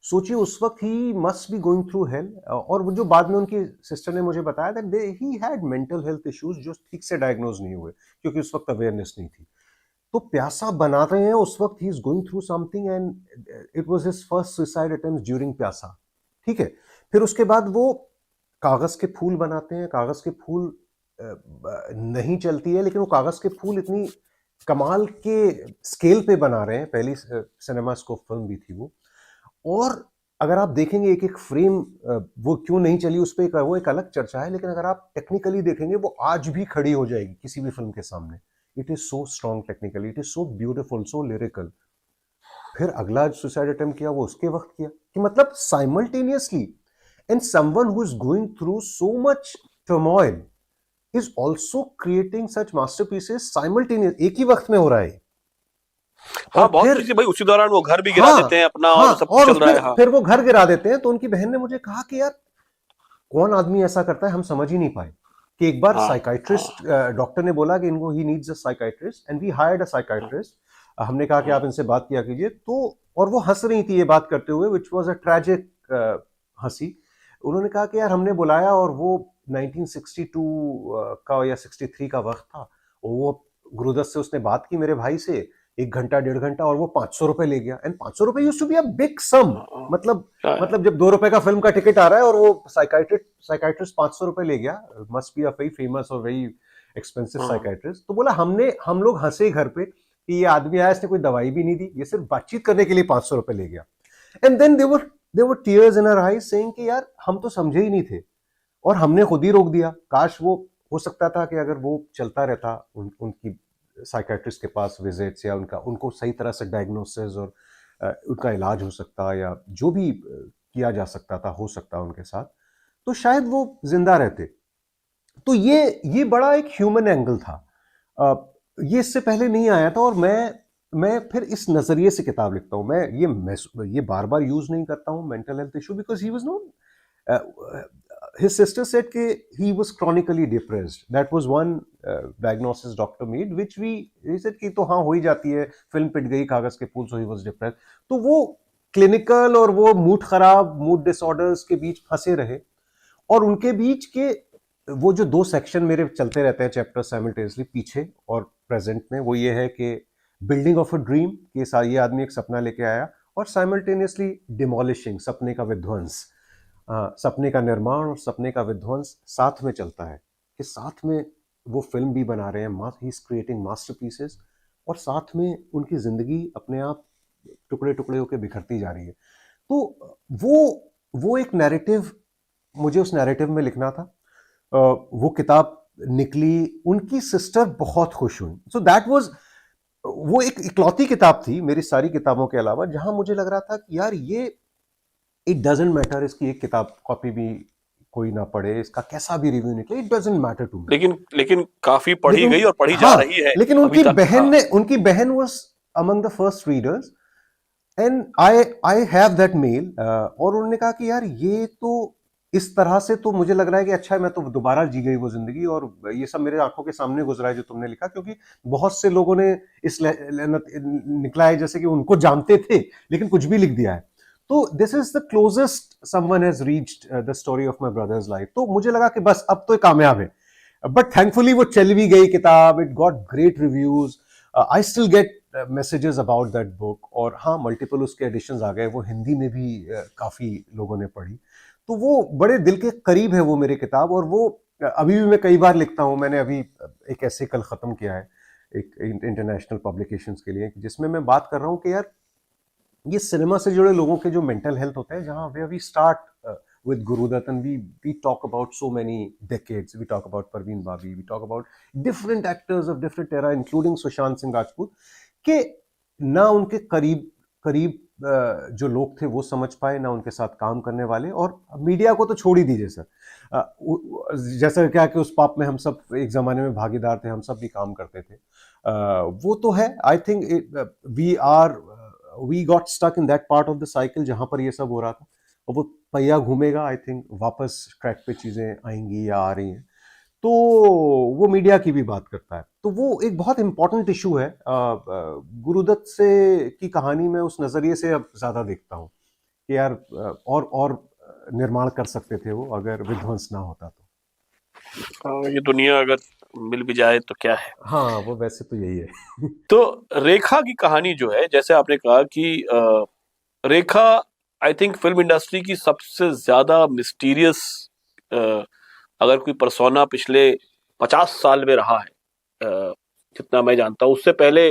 सोचिए उस वक्त he must be going through hell. और वो जो बाद में उनकी सिस्टर ने मुझे बताया that he had mental health issues, जो ठीक से डायग्नोज नहीं हुए, क्योंकि उस वक्त अवेयरनेस नहीं थी। तो प्यासा बना रहे हैं उस वक्त, he is going through something, and it was his first suicide attempt during प्यासा। ठीक है। फिर उसके बाद वो कागज के फूल बनाते हैं। कागज के फूल नहीं चलती है, लेकिन वो कागज के फूल इतनी कमाल के स्केल पे बना रहे हैं। पहली सिनेमा स्कोप फिल्म भी थी वो। और अगर आप देखेंगे एक एक फ्रेम, वो क्यों नहीं चली उस पर वो एक अलग चर्चा है, लेकिन अगर आप टेक्निकली देखेंगे वो आज भी खड़ी हो जाएगी किसी भी फिल्म के सामने। It is so strong technically, it is so beautiful, so lyrical. फिर अगला सुसाइड अटेम्प्ट किया वो उसके वक्त किया, कि मतलब simultaneously, and someone who is going through so much turmoil is also creating such masterpieces simultaneous, एक ही वक्त में हो रहा है। हाँ, और बहुत फिर चीजें भाई उसी दौरान वो घर भी गिरा हाँ, देते हैं अपना, हाँ, और सब कुछ और चल रहा फिर है। हाँ, फिर वो घर गिरा देते हैं। तो उनकी बहन ने मुझे कहा कि यार कौन आदमी ऐसा करता है, हम समझ ही नहीं पाए। कि एक बार हाँ, साइकाइट्रिस्ट, डॉक्टर ने बोला कि इनको he needs a psychiatrist and we hired a psychiatrist. हमने कहा कि हाँ, आप इनसे बात किया कीजिए। तो और वो हंस रही थी ये बात करते हुए, विच वाज अ ट्रेजिक हंसी। उन्होंने कहा कि यार हमने बुलाया और वो 1962 का या 63 का वक्त था, और वो गुरुदत्त से उसने बात की मेरे भाई से 1 घंटा 1.5 घंटा, और वो 500 रुपए ले गया। एंड 500 रुपए used to be a big sum. हाँ, मतलब हाँ, मतलब जब 2 रुपए का फिल्म का टिकट आ रहा है और वो साइकाइट्रिस्ट 500 रुपए ले गया, must be a very famous और वेरी एक्सपेंसिव हाँ, साइकाइट्रिस्ट। तो बोला हम लोग हंसे घर पे कि ये आदमी आया, इसने कोई दवाई भी नहीं दी, ये सिर्फ बातचीत करने के लिए 500 रुपए ले गया। And then there were tears in her eyes saying कि यार हम तो समझे ही नहीं थे, और हमने खुद ही रोक दिया। काश वो हो सकता था कि अगर वो चलता रहता, उनकी साइकेट्रिस्ट के पास विजिट्स, या उनको सही तरह से डायग्नोसिस और उनका इलाज हो सकता, या जो भी किया जा सकता था, हो सकता उनके साथ, तो शायद वो जिंदा रहते। तो ये बड़ा एक ह्यूमन एंगल था। अ, ये इससे पहले नहीं आया था। और मैं फिर इस नजरिए से किताब लिखता हूं। मैं ये बार बार यूज नहीं करता हूं mental health issue, because he was not, his sister said कि he was chronically depressed. That was one diagnosis doctor made, which he said कि तो हाँ हो ही जाती है, फिल्म पिट गई कागज के फूल, so he was depressed. तो वो क्लिनिकल और वो मूड खराब, मूड डिसऑर्डर्स के बीच फंसे रहे। और उनके बीच के वो जो 2 सेक्शन मेरे चलते रहते हैं चैप्टर साइमल्टेनियसली, पीछे और प्रेजेंट में, वो ये है कि बिल्डिंग ऑफ अ ड्रीम, कि ये आदमी एक सपना लेके आया, और साइमल्टेनियसली डिमोलिशिंग, सपने का विध्वंस। सपने का निर्माण और सपने का विध्वंस साथ में चलता है, कि साथ में वो फिल्म भी बना रहे हैं, ही इज क्रिएटिंग मास्टरपीसेस, और साथ में उनकी जिंदगी अपने आप टुकड़े टुकड़े होकर बिखरती जा रही है। तो वो एक नैरेटिव मुझे उस नैरेटिव में लिखना था। वो किताब निकली, उनकी सिस्टर बहुत खुश हुई। सो दैट वाज, वो एक इकलौती किताब थी मेरी सारी किताबों के अलावा जहां मुझे लग रहा था कि यार ये, इट डजंट मैटर इसकी एक किताब कॉपी भी कोई ना पढ़े, इसका कैसा भी रिव्यू निकले, it doesn't matter to me. लेकिन काफी पढ़ी लेकिन गई और पढ़ी जा हाँ, रही है लेकिन अभी तक। हाँ, उनकी बहन was among the first readers, and I have that mail. और उन्होंने कहा कि यार ये तो इस तरह से तो मुझे लग रहा है कि अच्छा है, मैं तो दोबारा जी गई वो जिंदगी, और ये सब मेरे आंखों के सामने गुजरा है जो तुमने लिखा। क्योंकि बहुत से लोगों ने निकला है जैसे कि उनको जानते थे लेकिन कुछ भी लिख दिया है। तो this is the closest someone has reached the story of my brothers life. तो मुझे लगा कि बस अब तो ये कामयाब है। बट थैंकफुली वो चल भी गई किताब, it got great reviews. I still get messages about that book. और हाँ, मल्टीपल उसके एडिशंस आ गए, वो हिंदी में भी काफी लोगों ने पढ़ी। तो वो बड़े दिल के करीब है वो मेरी किताब। और वो अभी भी मैं कई बार लिखता हूँ। मैंने अभी एक ऐसे कल खत्म किया है एक इंटरनेशनल पब्लिकेशंस के लिए, जिसमें मैं बात कर रहा हूँ कि यार ये सिनेमा से जुड़े लोगों के जो मेंटल हेल्थ होते हैं, जहाँ we start with Gurudutt, and we talk about so many decades. We talk about Parveen Babi, we talk about different actors of different era, including Sushant Singh Rajput, के ना उनके करीब जो लोग थे वो समझ पाए, ना उनके साथ काम करने वाले। और मीडिया को तो छोड़ ही दीजिए सर। जैसा क्या कि उस पाप में हम सब एक जमाने में भागीदार थे, हम सब भी काम करते थे। वो तो है। I think we got stuck in that part of the cycle जहां पर ये सब हो रहा था। और वो पहिया घूमेगा, आई थिंक वापस ट्रैक पे चीजें आएंगी या आ रही हैं। तो वो मीडिया की भी बात करता है। तो वो एक बहुत इंपॉर्टेंट इशू है। गुरुदत्त से की कहानी में उस नजरिए से अब ज्यादा देखता हूँ कि यार और निर्माण कर सकते थे वो, अगर विध्वंस ना होता तो। ये दुनिया अगर मिल भी जाए तो क्या है। हाँ, वो वैसे तो यही है। तो रेखा की कहानी जो है, जैसे आपने कहा कि रेखा आई थिंक फिल्म इंडस्ट्री की सबसे ज्यादा मिस्टीरियस, अगर कोई परसोना पिछले 50 साल में रहा है, जितना मैं जानता हूँ। उससे पहले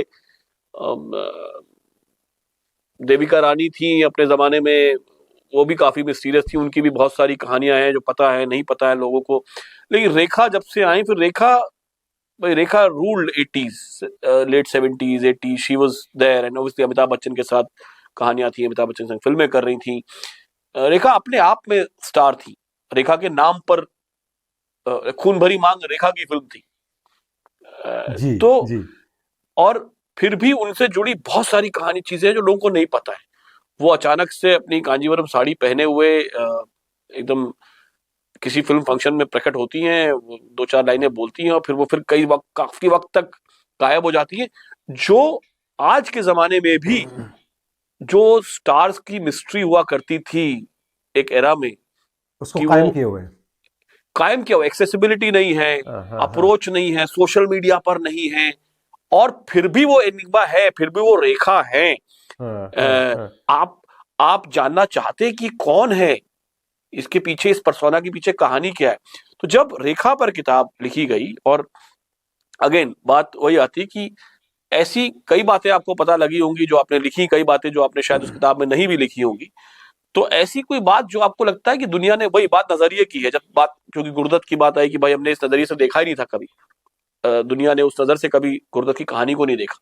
देविका रानी थी अपने जमाने में, वो भी काफी मिस्टीरियस थी, उनकी भी बहुत सारी कहानियां हैं जो पता है नहीं पता है लोगों को। लेकिन रेखा जब से आई, फिर रेखा, भाई Rekha ruled 80s, late 70s 80s, she was there, and obviously Amitabh Bachchan के साथ कहानियां थी, अमिताभ बच्चन के संग फिल्में कर रही थी। रेखा अपने आप में स्टार थी। रेखा के नाम पर खून भरी मांग रेखा की फिल्म थी। जी तो जी। और फिर भी उनसे जुड़ी बहुत सारी कहानी चीजें हैं जो लोगों को नहीं पता है। वो अचानक से अपनी कांजीवरम साड़ी पहने हुए एकदम किसी फिल्म फंक्शन में प्रकट होती हैं, वो दो चार लाइनें बोलती हैं और फिर वो फिर काफी वक्त तक गायब हो जाती है। जो आज के जमाने में भी जो स्टार्स की मिस्ट्री हुआ करती थी एक एरा में, उसको कि वो कायम किए हुए हैं। कायम किया, एक्सेसिबिलिटी नहीं है, हाँ हाँ हाँ अप्रोच नहीं है, सोशल मीडिया पर नहीं है, और फिर भी वो एनिग्मा है, फिर भी वो रेखा है। हाँ हाँ अ, हाँ। आप जानना चाहते कि कौन है इसके पीछे, इस पर्सोना के पीछे कहानी क्या है। तो जब रेखा पर किताब लिखी गई, और अगेन बात वही आती कि ऐसी कई बातें आपको पता लगी होंगी जो आपने लिखी, कई बातें जो आपने शायद उस किताब में नहीं भी लिखी होंगी। तो ऐसी कोई बात जो आपको लगता है कि दुनिया ने वही बात नजरिए की है, जब बात क्योंकि गुरुदत्त की बात आई कि भाई हमने इस नजरिए से देखा ही नहीं था कभी, दुनिया ने उस नजर से कभी गुरुदत्त की कहानी को नहीं देखा।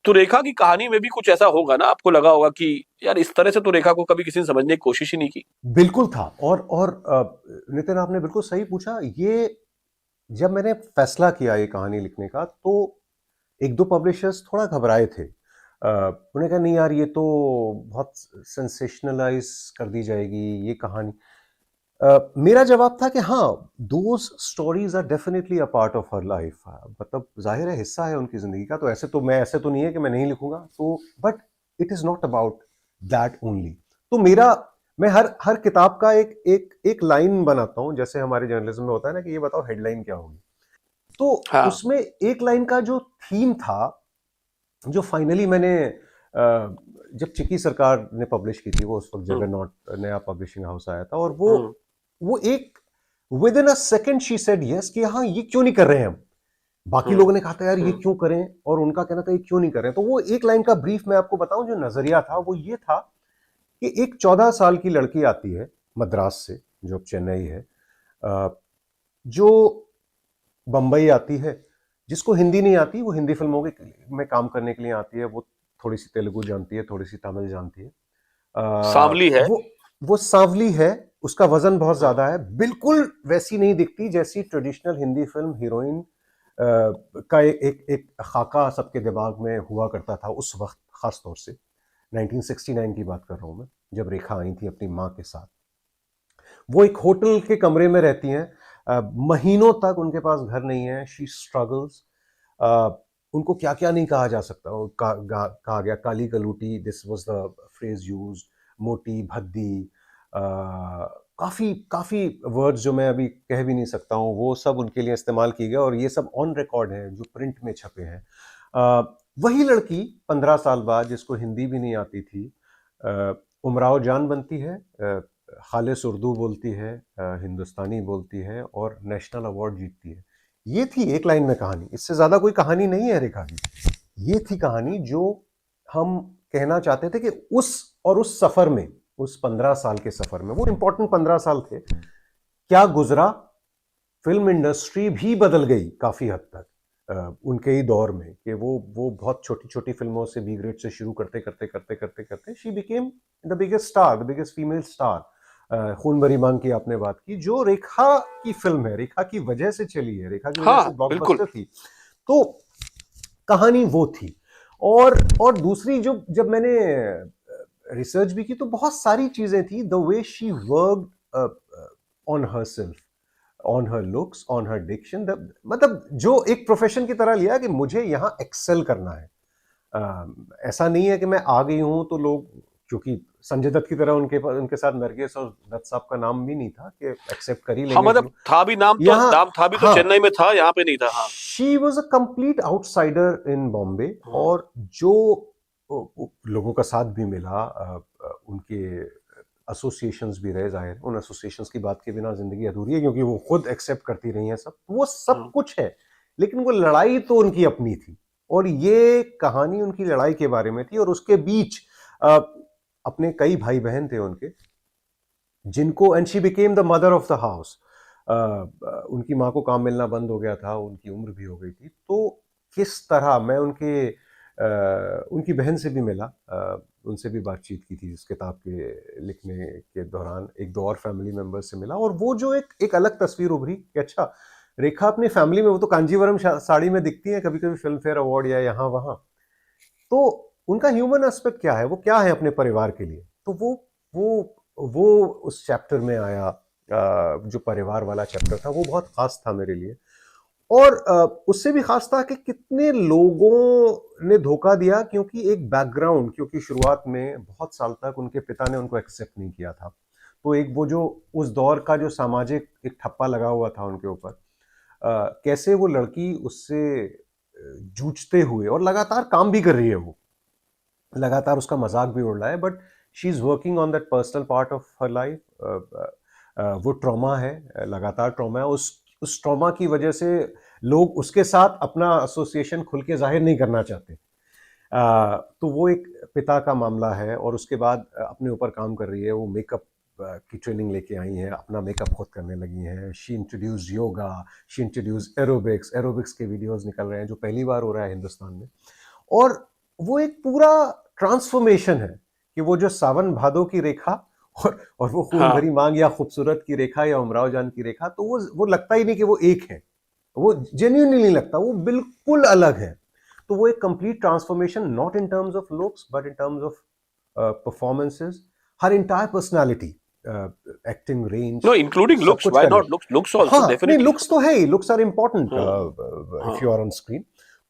तो रेखा की कहानी में भी कुछ ऐसा होगा ना, आपको लगा होगा कि यार इस तरह से तो रेखा को कभी किसी ने समझने की कोशिश ही नहीं की। बिल्कुल था। और नितिन, आपने बिल्कुल सही पूछा। ये जब मैंने फैसला किया ये कहानी लिखने का, तो एक दो पब्लिशर्स थोड़ा घबराए थे। उन्होंने कहा नहीं यार, ये तो बहुत सेंसेशनलाइज कर दी जाएगी ये कहानी। मेरा जवाब था कि हाँ, those stories are definitely a part of her life. मतलब जाहिर है हिस्सा है उनकी जिंदगी का, तो ऐसे तो नहीं है कि मैं नहीं लिखूंगा। तो but it is not about that only. तो मैं हर किताब का एक लाइन बनाता हूँ, जैसे हमारे जर्नलिज्म में होता है ना कि ये बताओ हेडलाइन क्या होगी। तो हाँ। उसमें एक लाइन का जो थीम था, जो फाइनली मैंने जब चिकी सरकार ने पब्लिश की थी, वो उस वक्त हम्म। जगरनॉट नया पब्लिशिंग हाउस आया था, और वो हम्म। वो एक with in a second she said yes, कि हाँ ये क्यों नहीं कर रहे हैं हम। बाकी हम्म। लोगों ने कहा था यार ये क्यों करें, और उनका कहना था ये क्यों नहीं कर रहे हैं। तो वो एक लाइन का ब्रीफ मैं आपको बताऊं, जो नजरिया था वो ये था कि एक 14 साल की लड़की आती है मद्रास से, जो अब चेन्नई है, जो बंबई आती है, जिसको हिंदी नहीं आती, वो हिंदी फिल्मों में काम करने के लिए आती है। वो थोड़ी सी तेलुगु जानती है, थोड़ी सी तमिल जानती है। सांवली है। वो सांवली है, उसका वजन बहुत हाँ। ज्यादा है, बिल्कुल वैसी नहीं दिखती जैसी ट्रेडिशनल हिंदी फिल्म हीरोइन का एक खाका सबके दिमाग में हुआ करता था उस वक्त, खास तौर से 1969 की बात कर रहा हूं मैं, जब रेखा आई थी अपनी माँ के साथ। वो एक होटल के कमरे में रहती हैं, महीनों तक उनके पास घर नहीं है, शी स्ट्रगल्स। उनको क्या क्या नहीं कहा जा सकता, कहा गया काली कलूटी, this was the phrase use, मोटी भद्दी, काफ़ी काफ़ी वर्ड्स जो मैं अभी कह भी नहीं सकता हूँ, वो सब उनके लिए इस्तेमाल किए गए, और ये सब ऑन रिकॉर्ड हैं जो प्रिंट में छपे हैं। वही लड़की 15 साल बाद, जिसको हिंदी भी नहीं आती थी, उमराव जान बनती है, खालिस उर्दू बोलती है, हिंदुस्तानी बोलती है, और नेशनल अवार्ड जीतती है। ये थी एक लाइन में कहानी, इससे ज़्यादा कोई कहानी नहीं है रेखा की। ये थी कहानी जो हम कहना चाहते थे कि उस सफ़र में, उस 15 साल के सफ़र में, वो इम्पोर्टेंट 15 साल थे, क्या गुजरा। फिल्म इंडस्ट्री भी बदल गई काफ़ी हद तक उनके ही दौर में, कि वो बहुत छोटी छोटी फिल्मों से, बी ग्रेड से शुरू करते करते करते करते करते she became the biggest star, the biggest female star. खून भरी मांग की आपने बात की, जो रेखा की फिल्म है, रेखा की वजह से चली है, रेखा की वजह हाँ से बिल्कुल। ब्लॉकबस्टर थी। तो कहानी वो थी। और दूसरी, जो जब मैंने रिसर्च भी की, तो बहुत सारी चीजें थी, the way she worked on herself, on her looks, on her diction, मतलब जो एक प्रोफेशन की तरह लिया कि मुझे यहाँ एक्सेल करना है। ऐसा नहीं है कि मैं आ गई हूँ तो लोग, क्योंकि संजय दत्त की तरह उनके साथ नरगिस और दत्त साहब का नाम भी नहीं था कि एक्सेप्ट कर ही हाँ लेंगे मतलब इसको। था भी नाम, तो यहाँ नाम था भी, तो हाँ, चेन्नई में था, यहाँ पे नहीं था। हाँ। She was a complete outsider in Bombay, hmm. और जो लोगों का साथ भी मिला, उनके एसोसिएशंस भी रहे, जाहिर उन एसोसिएशंस की बात के बिना जिंदगी अधूरी है, क्योंकि वो खुद एक्सेप्ट करती रही हैं सब, वो सब हम्म। कुछ है। लेकिन वो लड़ाई तो उनकी अपनी थी, और ये कहानी उनकी लड़ाई के बारे में थी। और उसके बीच अपने कई भाई बहन थे उनके, जिनको, and she became the mother of the house. उनकी माँ को काम मिलना बंद हो गया था, उनकी उम्र भी हो गई थी। तो किस तरह मैं उनकी बहन से भी मिला, उनसे भी बातचीत की थी इस किताब के लिखने के दौरान, एक दो और फैमिली मेम्बर से मिला, और वो जो एक अलग तस्वीर उभरी कि अच्छा, रेखा अपनी फैमिली में, वो तो कांजीवरम साड़ी में दिखती है कभी कभी फिल्म फेयर अवार्ड या यहाँ वहाँ, तो उनका ह्यूमन एस्पेक्ट क्या है, वो क्या है अपने परिवार के लिए, तो वो उस चैप्टर में आया। जो परिवार वाला चैप्टर था वो बहुत खास था मेरे लिए, और उससे भी खास था कि कितने लोगों ने धोखा दिया, क्योंकि एक बैकग्राउंड, क्योंकि शुरुआत में बहुत साल तक उनके पिता ने उनको एक्सेप्ट नहीं किया था, तो एक वो जो उस दौर का जो सामाजिक एक ठप्पा लगा हुआ था उनके ऊपर, कैसे वो लड़की उससे जूझते हुए, और लगातार काम भी कर रही है, वो लगातार उसका मजाक भी उड़ रहा है, but she is working on that personal part of her life. वो ट्रॉमा है, लगातार ट्रॉमा है, उस ट्रॉमा की वजह से लोग उसके साथ अपना एसोसिएशन खुल के जाहिर नहीं करना चाहते। तो वो एक पिता का मामला है, और उसके बाद अपने ऊपर काम कर रही है, वो मेकअप की ट्रेनिंग लेके आई हैं, अपना मेकअप खुद करने लगी हैं। She introduce yoga, she introduce aerobics, aerobics के वीडियोस निकल रहे हैं जो पहली बार हो रहा है हिंदुस्तान में, और वो एक पूरा ट्रांसफॉर्मेशन है कि वो जो सावन भादो की रेखा और वो खून हाँ। भरी मांग या खूबसूरत की रेखा या उमराव जान की रेखा, तो वो लगता ही नहीं कि वो एक है, वो जेन्युइनली नहीं लगता, वो बिल्कुल अलग है। तो वो एक complete transformation, not in terms of looks but in terms of performances, her entire personality, acting range, no, including सब लुक्स, कुछ व्हाई कर ले। नॉट लुक्स, लुक्स आल्सो हाँ, नहीं, डेफिनेटली। लुक्स तो है ही, लुक्स आर इम्पोर्टेंट हाँ। इफ हाँ। You are on screen.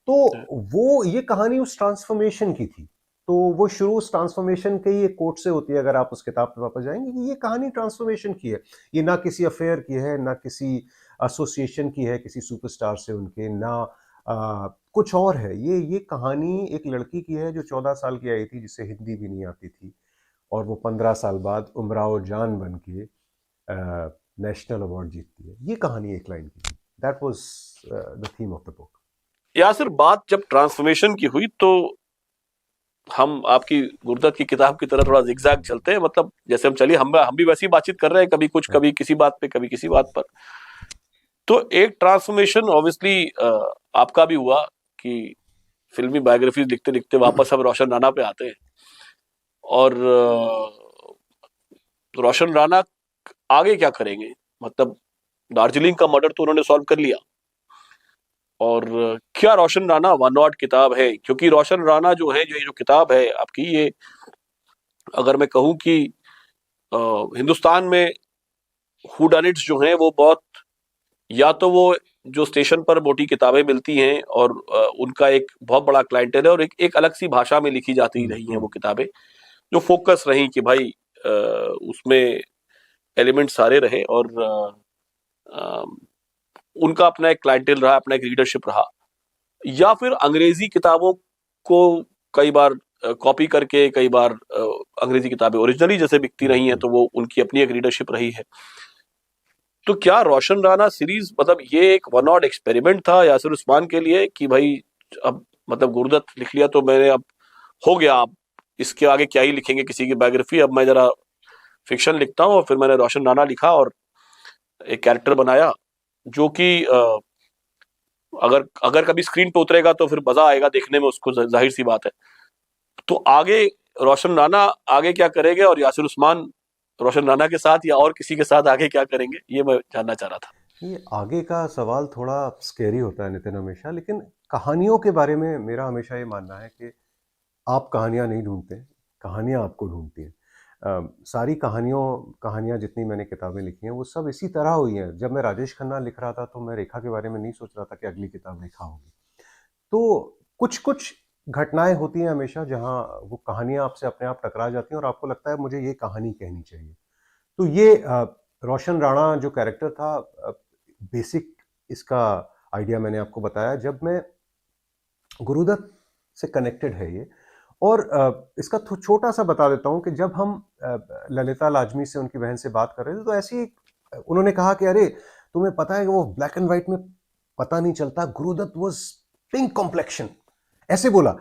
तो वो ये कहानी उस ट्रांसफॉर्मेशन की थी। तो वो शुरू उस ट्रांसफॉर्मेशन के ही एक कोट से होती है, अगर आप उस किताब पे वापस जाएंगे, कि ये कहानी ट्रांसफॉर्मेशन की है, ये ना किसी अफेयर की है, ना किसी एसोसिएशन की है किसी सुपरस्टार से उनके, ना कुछ और है। ये कहानी एक लड़की की है जो 14 साल की आई थी, जिसे हिंदी भी नहीं आती थी, और वो 15 साल बाद उमराव जान बन के नेशनल अवार्ड जीतती है। ये कहानी एक लाइन की थी। That was the theme of the book. Yasir, बात जब ट्रांसफॉर्मेशन की हुई तो हम आपकी गुरदत की किताब की तरह थोड़ा जिगजैग चलते हैं, मतलब जैसे हम चलिए, हम भी वैसी बातचीत कर रहे हैं, कभी कुछ, कभी किसी बात पे, कभी किसी बात पर। तो एक ट्रांसफॉर्मेशन ऑब्वियसली आपका भी हुआ कि फिल्मी बायोग्राफीज लिखते लिखते वापस हम रोशन राणा पे आते हैं, और रोशन राणा आगे क्या करेंगे? मतलब दार्जिलिंग का मर्डर तो उन्होंने सॉल्व कर लिया, और क्या रोशन राणा वन नॉट किताब है? क्योंकि रोशन राणा जो है, जो ये जो किताब है आपकी, ये अगर मैं कहूं कि हिंदुस्तान में हुडानिट्स जो हैं वो बहुत, या तो वो जो स्टेशन पर मोटी किताबें मिलती हैं और उनका एक बहुत बड़ा क्लाइंटेल है, और एक अलग सी भाषा में लिखी जाती रही हैं वो किताबें, जो फोकस रही कि भाई उसमें एलिमेंट सारे रहे, और अ, उनका अपना एक क्लाइंटेल रहा, अपना एक रीडरशिप रहा। या फिर अंग्रेजी किताबों को कई बार कॉपी करके, कई बार अंग्रेजी किताबें ओरिजिनली जैसे बिकती रही हैं, तो वो उनकी अपनी एक रीडरशिप रही है। तो क्या रोशन राणा सीरीज, मतलब ये एक वन ऑट एक्सपेरिमेंट था यासिर उस्मान के लिए कि भाई अब मतलब गुरदत लिख लिया तो मैंने, अब हो गया, अब इसके आगे क्या ही लिखेंगे किसी की बायोग्राफी, अब मैं जरा फिक्शन लिखता हूँ, और फिर मैंने रोशन राणा लिखा और एक कैरेक्टर बनाया जो कि अगर अगर कभी स्क्रीन पे उतरेगा तो फिर मजा आएगा देखने में उसको, जाहिर सी बात है। तो आगे रोशन राणा आगे क्या करेंगे, और यासिर उस्मान रोशन राणा के साथ या और किसी के साथ आगे क्या करेंगे, ये मैं जानना चाह रहा था। ये आगे का सवाल थोड़ा स्केरी होता है नितिन, हमेशा, लेकिन कहानियों के बारे में मेरा हमेशा ये मानना है कि आप कहानियाँ नहीं ढूंढते, कहानियाँ आपको ढूंढती हैं। सारी कहानियाँ जितनी मैंने किताबें लिखी हैं वो सब इसी तरह हुई हैं। जब मैं राजेश खन्ना लिख रहा था तो मैं रेखा के बारे में नहीं सोच रहा था कि अगली किताब रेखा होगी। तो कुछ कुछ घटनाएं होती हैं हमेशा, जहाँ वो कहानियाँ आपसे अपने आप टकरा जाती हैं और आपको लगता है मुझे ये कहानी कहनी चाहिए। तो ये रोशन राणा जो कैरेक्टर था, बेसिक इसका आइडिया मैंने आपको बताया। जब मैं गुरुदत्त से कनेक्टेड है ये, और इसका छोटा सा बता देता हूँ कि जब हम ललिता लाजमी से, उनकी बहन से बात कर रहे थे, तो ऐसे ही उन्होंने कहा कि अरे तुम्हें पता है कि वो ब्लैक एंड व्हाइट में पता नहीं चलता, गुरुदत्त वाज पिंक कॉम्प्लेक्शन, ऐसे बोला।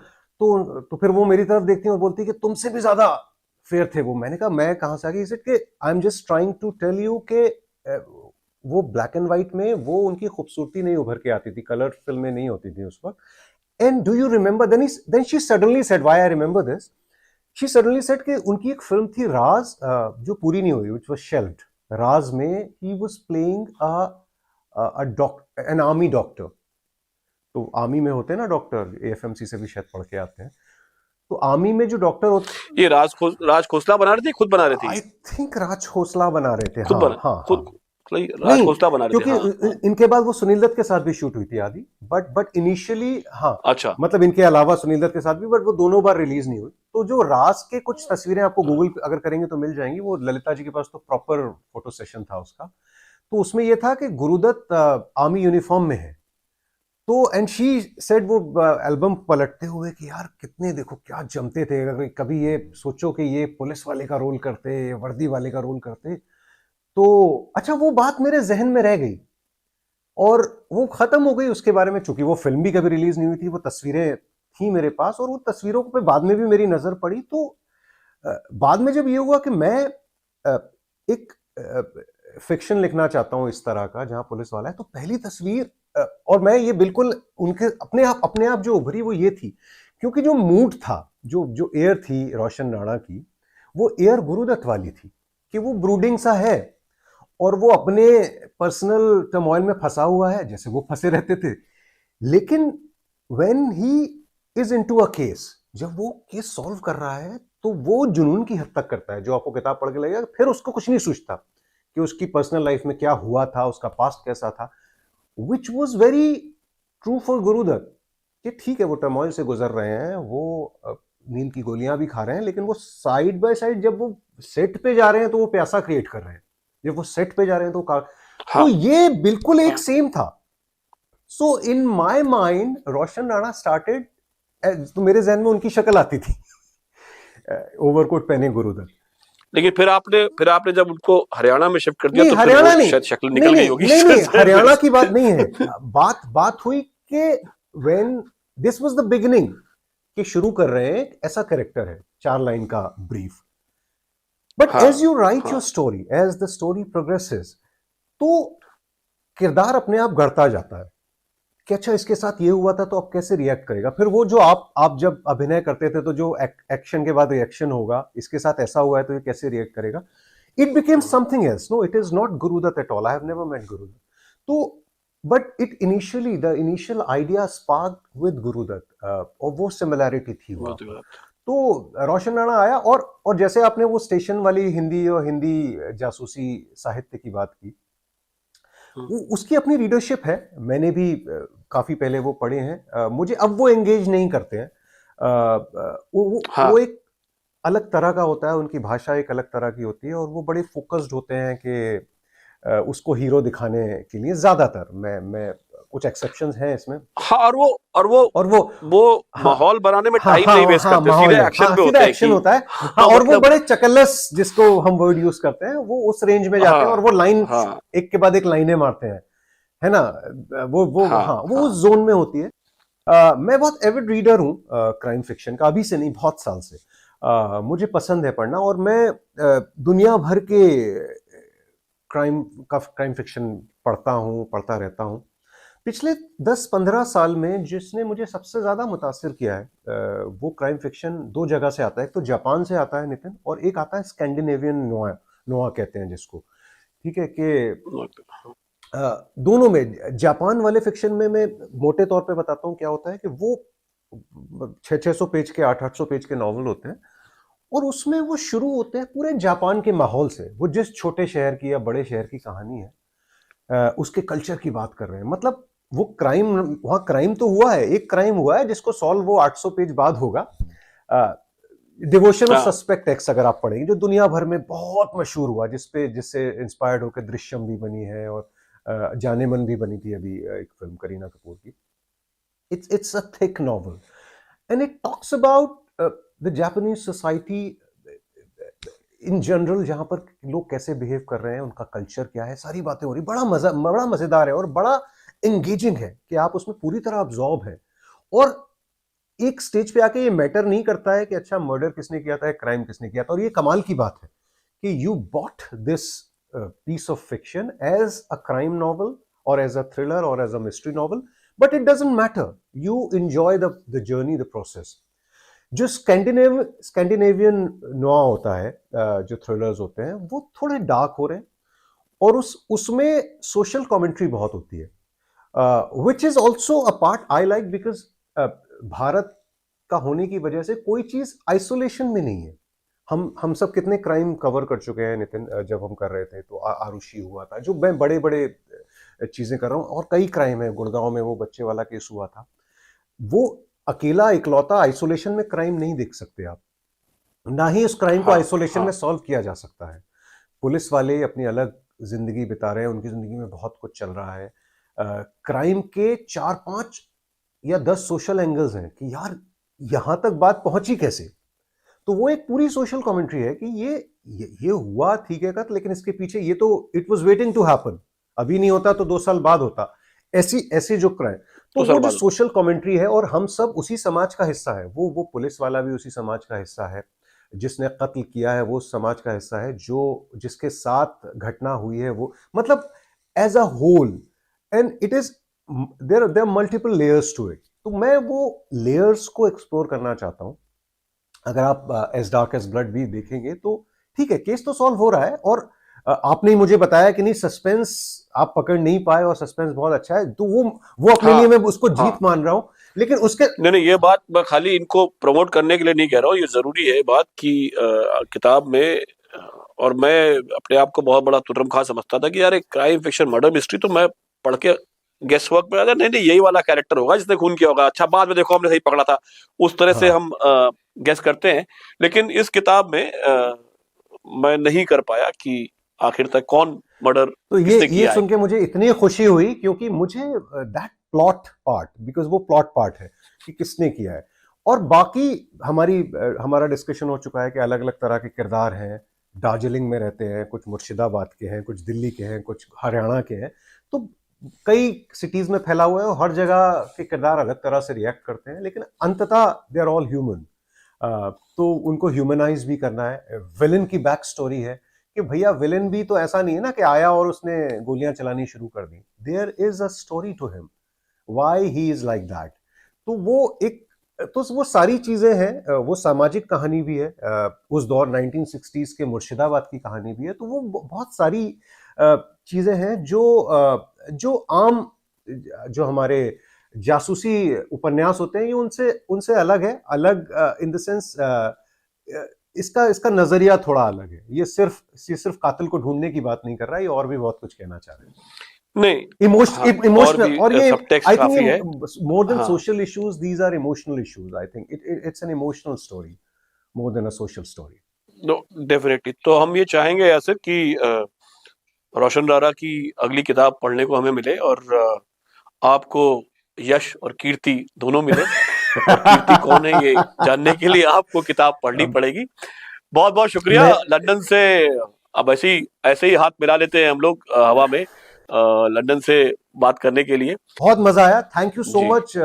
तो फिर वो मेरी तरफ देखती है और बोलती है कि तुमसे भी ज्यादा फेयर थे वो। मैंने कहा मैं कहाँ से आ गई, कि I am just trying to tell you कि वो ब्लैक एंड व्हाइट में वो उनकी खूबसूरती नहीं उभर के आती थी, कलर फिल्में नहीं होती थी उस वक्त। And do you remember, then she suddenly said, why I remember this, she suddenly said कि उनकी एक फिल्म थी राज, जो पूरी नहीं हुई, व्हिच वाज शेल्व्ड। राज में he was playing a doctor, an army doctor. तो आर्मी में होते हैं ना डॉक्टर, एएफएमसी से भी शायद पढ़ के आते हैं। तो आर्मी में जो डॉक्टर होते, ये राज खोसला बना रही थी, खुद बना रही थी? आई थिंक राज खोसला बना रहे थे, खुद हाँ बना हाँ हाँ। खुद राज नहीं, खोसला बना रही थी, क्योंकि हाँ हाँ। इनके बाद वो सुनील दत्त के साथ भी शूट हुई थी आदि, बट इनिशियली हाँ, अच्छा। मतलब इनके अलावा सुनील दत्त के साथ भी, बट वो दोनों बार रिलीज नहीं हुई। तो जो राज के कुछ तस्वीरें आपको गूगल पे अगर करेंगे तो मिल जाएंगी, वो ललिता जी के पास तो प्रॉपर फोटो सेशन था उसका। तो उसमें ये था कि गुरुदत्त आर्मी यूनिफॉर्म में है। तो एंड शी सेड, वो एल्बम पलटते हुए कि यार कितने देखो क्या जमते थे, अगर कभी ये सोचो कि ये पुलिस वाले का रोल करते, वर्दी वाले का रोल करते। तो अच्छा, वो बात मेरे जहन में रह गई और वो खत्म हो गई उसके बारे में, चूंकि वो फिल्म भी कभी रिलीज नहीं हुई थी, वो तस्वीरें थी मेरे पास, और वो तस्वीरों पे बाद में भी मेरी नजर पड़ी। तो बाद में जब ये हुआ कि मैं अ, एक फिक्शन लिखना चाहता हूं इस तरह का जहां पुलिस वाला है, तो पहली तस्वीर और मैं ये बिल्कुल उनके अपने आप जो उभरी वो ये थी, क्योंकि जो मूड था, जो जो एयर थी रोशन राणा की, वो एयर गुरुदत्त वाली थी, कि वो ब्रूडिंग सा है और वो अपने पर्सनल टर्मोइल में फंसा हुआ है जैसे वो फंसे रहते थे। लेकिन when he is into a case, जब वो केस सॉल्व कर रहा है, तो वो जुनून की हद तक करता है, जो आपको किताब पढ़ के लगेगा फिर उसको कुछ नहीं सोचता कि उसकी पर्सनल लाइफ में क्या हुआ था, उसका पास्ट कैसा था, which was very true for Gurudutt. कि ठीक है वो टर्मोइल से गुजर रहे हैं, वो नींद की गोलियां भी खा रहे हैं, लेकिन वो साइड बाय साइड जब वो सेट पे जा रहे हैं तो वो प्यासा क्रिएट कर रहे हैं, जब वो सेट पे जा रहे हैं तो हाँ ये बिल्कुल एक सेम था। So in my mind Roshan Rana started, तो मेरे जहन में उनकी शक्ल आती थी ओवरकोट पहने गुरुदत्त। लेकिन फिर आपने जब उनको हरियाणा में शिफ्ट कर दिया नहीं तो फिर हरियाणा वो नहीं, शायद शक्ल नहीं निकल गई नहीं होगी नहीं नहीं, जहन हरियाणा से। की बात नहीं है। बात हुई कि when this was the beginning, कि शुरू कर रहे हैं, ऐसा कैरेक्टर है, 4 लाइन का ब्रीफ, बट हाँ एज यू राइट योर हाँ। Story, as the story progresses, तो किरदार अपने आप गढ़ता जाता है कि अच्छा इसके साथ ये हुआ था तो अब कैसे रिएक्ट करेगा, फिर वो जो आप जब अभिनय करते थे तो जो एक्शन के बाद रिएक्शन होगा, इसके साथ ऐसा हुआ है तो ये कैसे रिएक्ट करेगा, it became something else. No, it is not Gurudat at all. I have never met Gurudat. So, but the initial idea sparked with Gurudat, और वो सिमिलैरिटी थी वहां बहुत पर। गलत। तो रोशन राणा आया, और जैसे आपने वो स्टेशन वाली हिंदी और हिंदी जासूसी साहित्य की बात की, उसकी अपनी रीडरशिप है। मैंने भी काफी पहले वो पढ़े हैं, मुझे अब वो एंगेज नहीं करते हैं। वो हाँ एक अलग तरह का होता है, उनकी भाषा एक अलग तरह की होती है, और वो बड़े फोकस्ड होते हैं कि उसको हीरो दिखाने के लिए ज्यादातर। मैं कुछ एक्सेप्शंस हैं इसमें, हाँ। और वो और वो वो हाँ माहौल बनाने में हाँ टाइम हाँ नहीं वेस्ट हाँ, करते, माहौल सीधे है, एक्शन हाँ पे सीधा होते हैं एक्शन कि होता है। हाँ, हाँ और वो मतलब। बड़े चकलस, जिसको हम वर्ड यूज करते हैं, वो उस रेंज में जाते हैं, और हाँ वो लाइन हाँ एक के बाद एक लाइनें मारते हैं, है ना। वो हाँ हाँ, वो हाँ। उस जोन में होती है। मैं बहुत एविड रीडर हूँ क्राइम फिक्शन का, अभी से नहीं, बहुत साल से। मुझे पसंद है पढ़ना, और मैं दुनिया भर के क्राइम फिक्शन पढ़ता रहता हूँ। पिछले 10-15 साल में जिसने मुझे सबसे ज्यादा मुतासिर किया है, वो क्राइम फिक्शन दो जगह से आता है। एक तो जापान से आता है नितिन, और एक आता है स्कैंडिनेवियन नोआ, नोआ कहते हैं जिसको, ठीक है। कि दोनों में, जापान वाले फिक्शन में मैं मोटे तौर पे बताता हूँ क्या होता है, कि वो 600-600 पेज के, 800-800 पेज के नॉवल होते हैं, और उसमें वो शुरू होते हैं पूरे जापान के माहौल से। वो जिस छोटे शहर की या बड़े शहर की कहानी है, उसके कल्चर की बात कर रहे हैं। मतलब वो क्राइम, वहां क्राइम तो हुआ है, एक क्राइम हुआ है जिसको सॉल्व वो 800 पेज बाद होगा। डिवोशन ऑफ हाँ सस्पेक्ट एक्स अगर आप पढ़ेंगे, जो दुनिया भर में बहुत मशहूर हुआ, जिससे इंस्पायर्ड होकर दृश्यम भी बनी है, और जाने मन भी बनी थी अभी, एक फिल्म करीना कपूर की। it's a thick novel, and it talks about the Japanese society in general, जहां पर लोग कैसे बिहेव कर रहे हैं, उनका कल्चर क्या है, सारी बातें हो रही। बड़ा मजेदार है, और बड़ा एंगेजिंग है कि आप उसमें पूरी तरह अब्जॉर्ब है। और एक स्टेज पे आके ये मैटर नहीं करता है कि अच्छा मर्डर किसने किया था, क्राइम किसने किया था। और ये कमाल की बात है कि you bought this piece of fiction as a crime novel or as a thriller or as a mystery novel, but it doesn't matter. You enjoy the journey, the process. जो स्कैंडिनेवियन नोआ होता है, जो थ्रिलर्स होते हैं वो थोड़े dark हो रहे हैं, और उसमें सोशल कमेंट्री बहुत होती है, which is also a part I like, because Bharat का होने की वजह से कोई चीज आइसोलेशन में नहीं है। हम सब कितने क्राइम कवर कर चुके हैं नितिन, जब हम कर रहे थे तो आरुषि हुआ था, जो मैं बड़े बड़े चीजें कर रहा हूँ, और कई क्राइम है, गुड़गांव में वो बच्चे वाला केस हुआ था। वो अकेला इकलौता आइसोलेशन में क्राइम नहीं देख सकते आप, ना ही उस क्राइम को हाँ आइसोलेशन हाँ में सॉल्व किया जा सकता है। पुलिस वाले अपनी अलग जिंदगी बिता रहे हैं, उनकी जिंदगी में बहुत कुछ चल रहा है। क्राइम के 4-5 या 10 सोशल एंगल्स हैं कि यार यहां तक बात पहुंची कैसे। तो वो एक पूरी सोशल कमेंट्री है कि ये हुआ ठीक है कत, लेकिन इसके पीछे ये तो it was waiting to happen, अभी नहीं होता तो 2 साल बाद होता, ऐसी ऐसी जो क्राइम। तो तो सर वो जो बात सोशल कमेंट्री है, और हम सब उसी समाज का हिस्सा है। वो पुलिस वाला भी उसी समाज का हिस्सा है, जिसने कत्ल किया है वो समाज का हिस्सा है, जो जिसके साथ घटना हुई है वो, मतलब as a whole, and it is there multiple layers to it. तो मैं वो लेयर्स को एक्सप्लोर करना चाहता हूं। अगर आप एज डार्क एज ब्लड भी देखेंगे तो ठीक है, केस तो सॉल्व हो रहा है, और आपने ही मुझे बताया कि नहीं सस्पेंस आप पकड़ नहीं पाए और सस्पेंस बहुत अच्छा है, तो वो अपने लिए हाँ मैं उसको हाँ जीत मान रहा हूं। लेकिन उसके नहीं नहीं, ये बात मैं खाली इनको प्रमोट करने के लिए नहीं कह रहा हूँ, ये जरूरी है बात कि किताब में और मैं अपने आप को बहुत बड़ा तुर्रम खां समझता था कि यार एक क्राइम फिक्शन मर्डर मिस्ट्री, तो मैं पढ़ के गेस वर्क में आता नहीं नहीं यही वाला कैरेक्टर होगा जिसने खून किया होगा, अच्छा बाद में देखो हमने सही पकड़ा था, उस तरह से हाँ, हम गेस करते हैं। लेकिन इस किताब में मैं नहीं कर पाया कि आखिर तक कौन मर्डर तो ये किसने ये किया है। सुन के मुझे इतनी खुशी हुई, क्योंकि मुझे दैट प्लॉट पार्ट, बिकॉज वो प्लॉट पार्ट है कि किसने किया है। और बाकी हमारा डिस्कशन हो चुका है कि अलग अलग तरह के किरदार हैं, दार्जिलिंग में रहते हैं, कुछ मुर्शिदाबाद के हैं, कुछ दिल्ली के हैं, कुछ हरियाणा के हैं, तो कई सिटीज में फैला हुआ है, और हर जगह के किरदार अलग तरह से रिएक्ट करते हैं, लेकिन अंततः दे आर ऑल ह्यूमन। तो उनको ह्यूमनाइज भी करना है। विलन की बैक स्टोरी है कि भैया विलन भी तो ऐसा नहीं है ना कि आया और उसने गोलियां चलानी शुरू कर दी, there is a story to him, why he is like that. तो वो एक, तो वो सारी चीजें हैं, वो सामाजिक कहानी भी है, उस दौर 1960s के मुर्शिदाबाद की कहानी भी है। तो वो बहुत सारी चीजें हैं जो आम, जो हमारे जासूसी उपन्यास होते हैं, ये उनसे उनसे अलग है, अलग इन द सेंस इसका इसका नजरिया थोड़ा अलग है। ये सिर्फ कातिल को ढूंढने की बात नहीं कर रहा है, ये और भी बहुत कुछ कहना चाह रहे हैं। नहीं हाँ, और इमोशनल, भी और ये सब टेक्स्ट आई थिंक काफी है। ये मोर देन हाँ social issues, these are emotional issues. I think it's an emotional story more than a social story. Definitely, तो हम ये चाहेंगे यासिर कि रोशन रारा की अगली किताब पढ़ने को हमें मिले, और आपको यश और कीर्ति दोनों मिले, और कीर्ति कौन है ये जानने के लिए आपको किताब पढ़नी अब पड़ेगी। बहुत बहुत शुक्रिया मैं लंदन से। अब ऐसे ही हाथ मिला लेते हैं हम लोग हवा में, लंदन से बात करने के लिए। बहुत मजा आया। थैंक यू सो जी much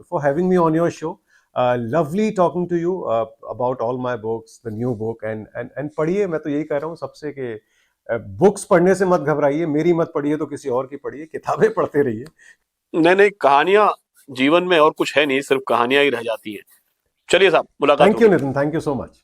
for having me on your show. Lovely talking to you about all my books, the new book, and पढ़िए। मैं तो यही कह रहा हूँ सबसे कि बुक्स पढ़ने से मत घबराइए, मेरी मत पढ़िए तो किसी और की पढ़िए, किताबें पढ़ते रहिए। नहीं नहीं, कहानियां जीवन में और कुछ है नहीं, सिर्फ कहानियां ही रह जाती हैं। चलिए साहब, मुलाकात थैंक यू होगी। Nitin, thank you so much.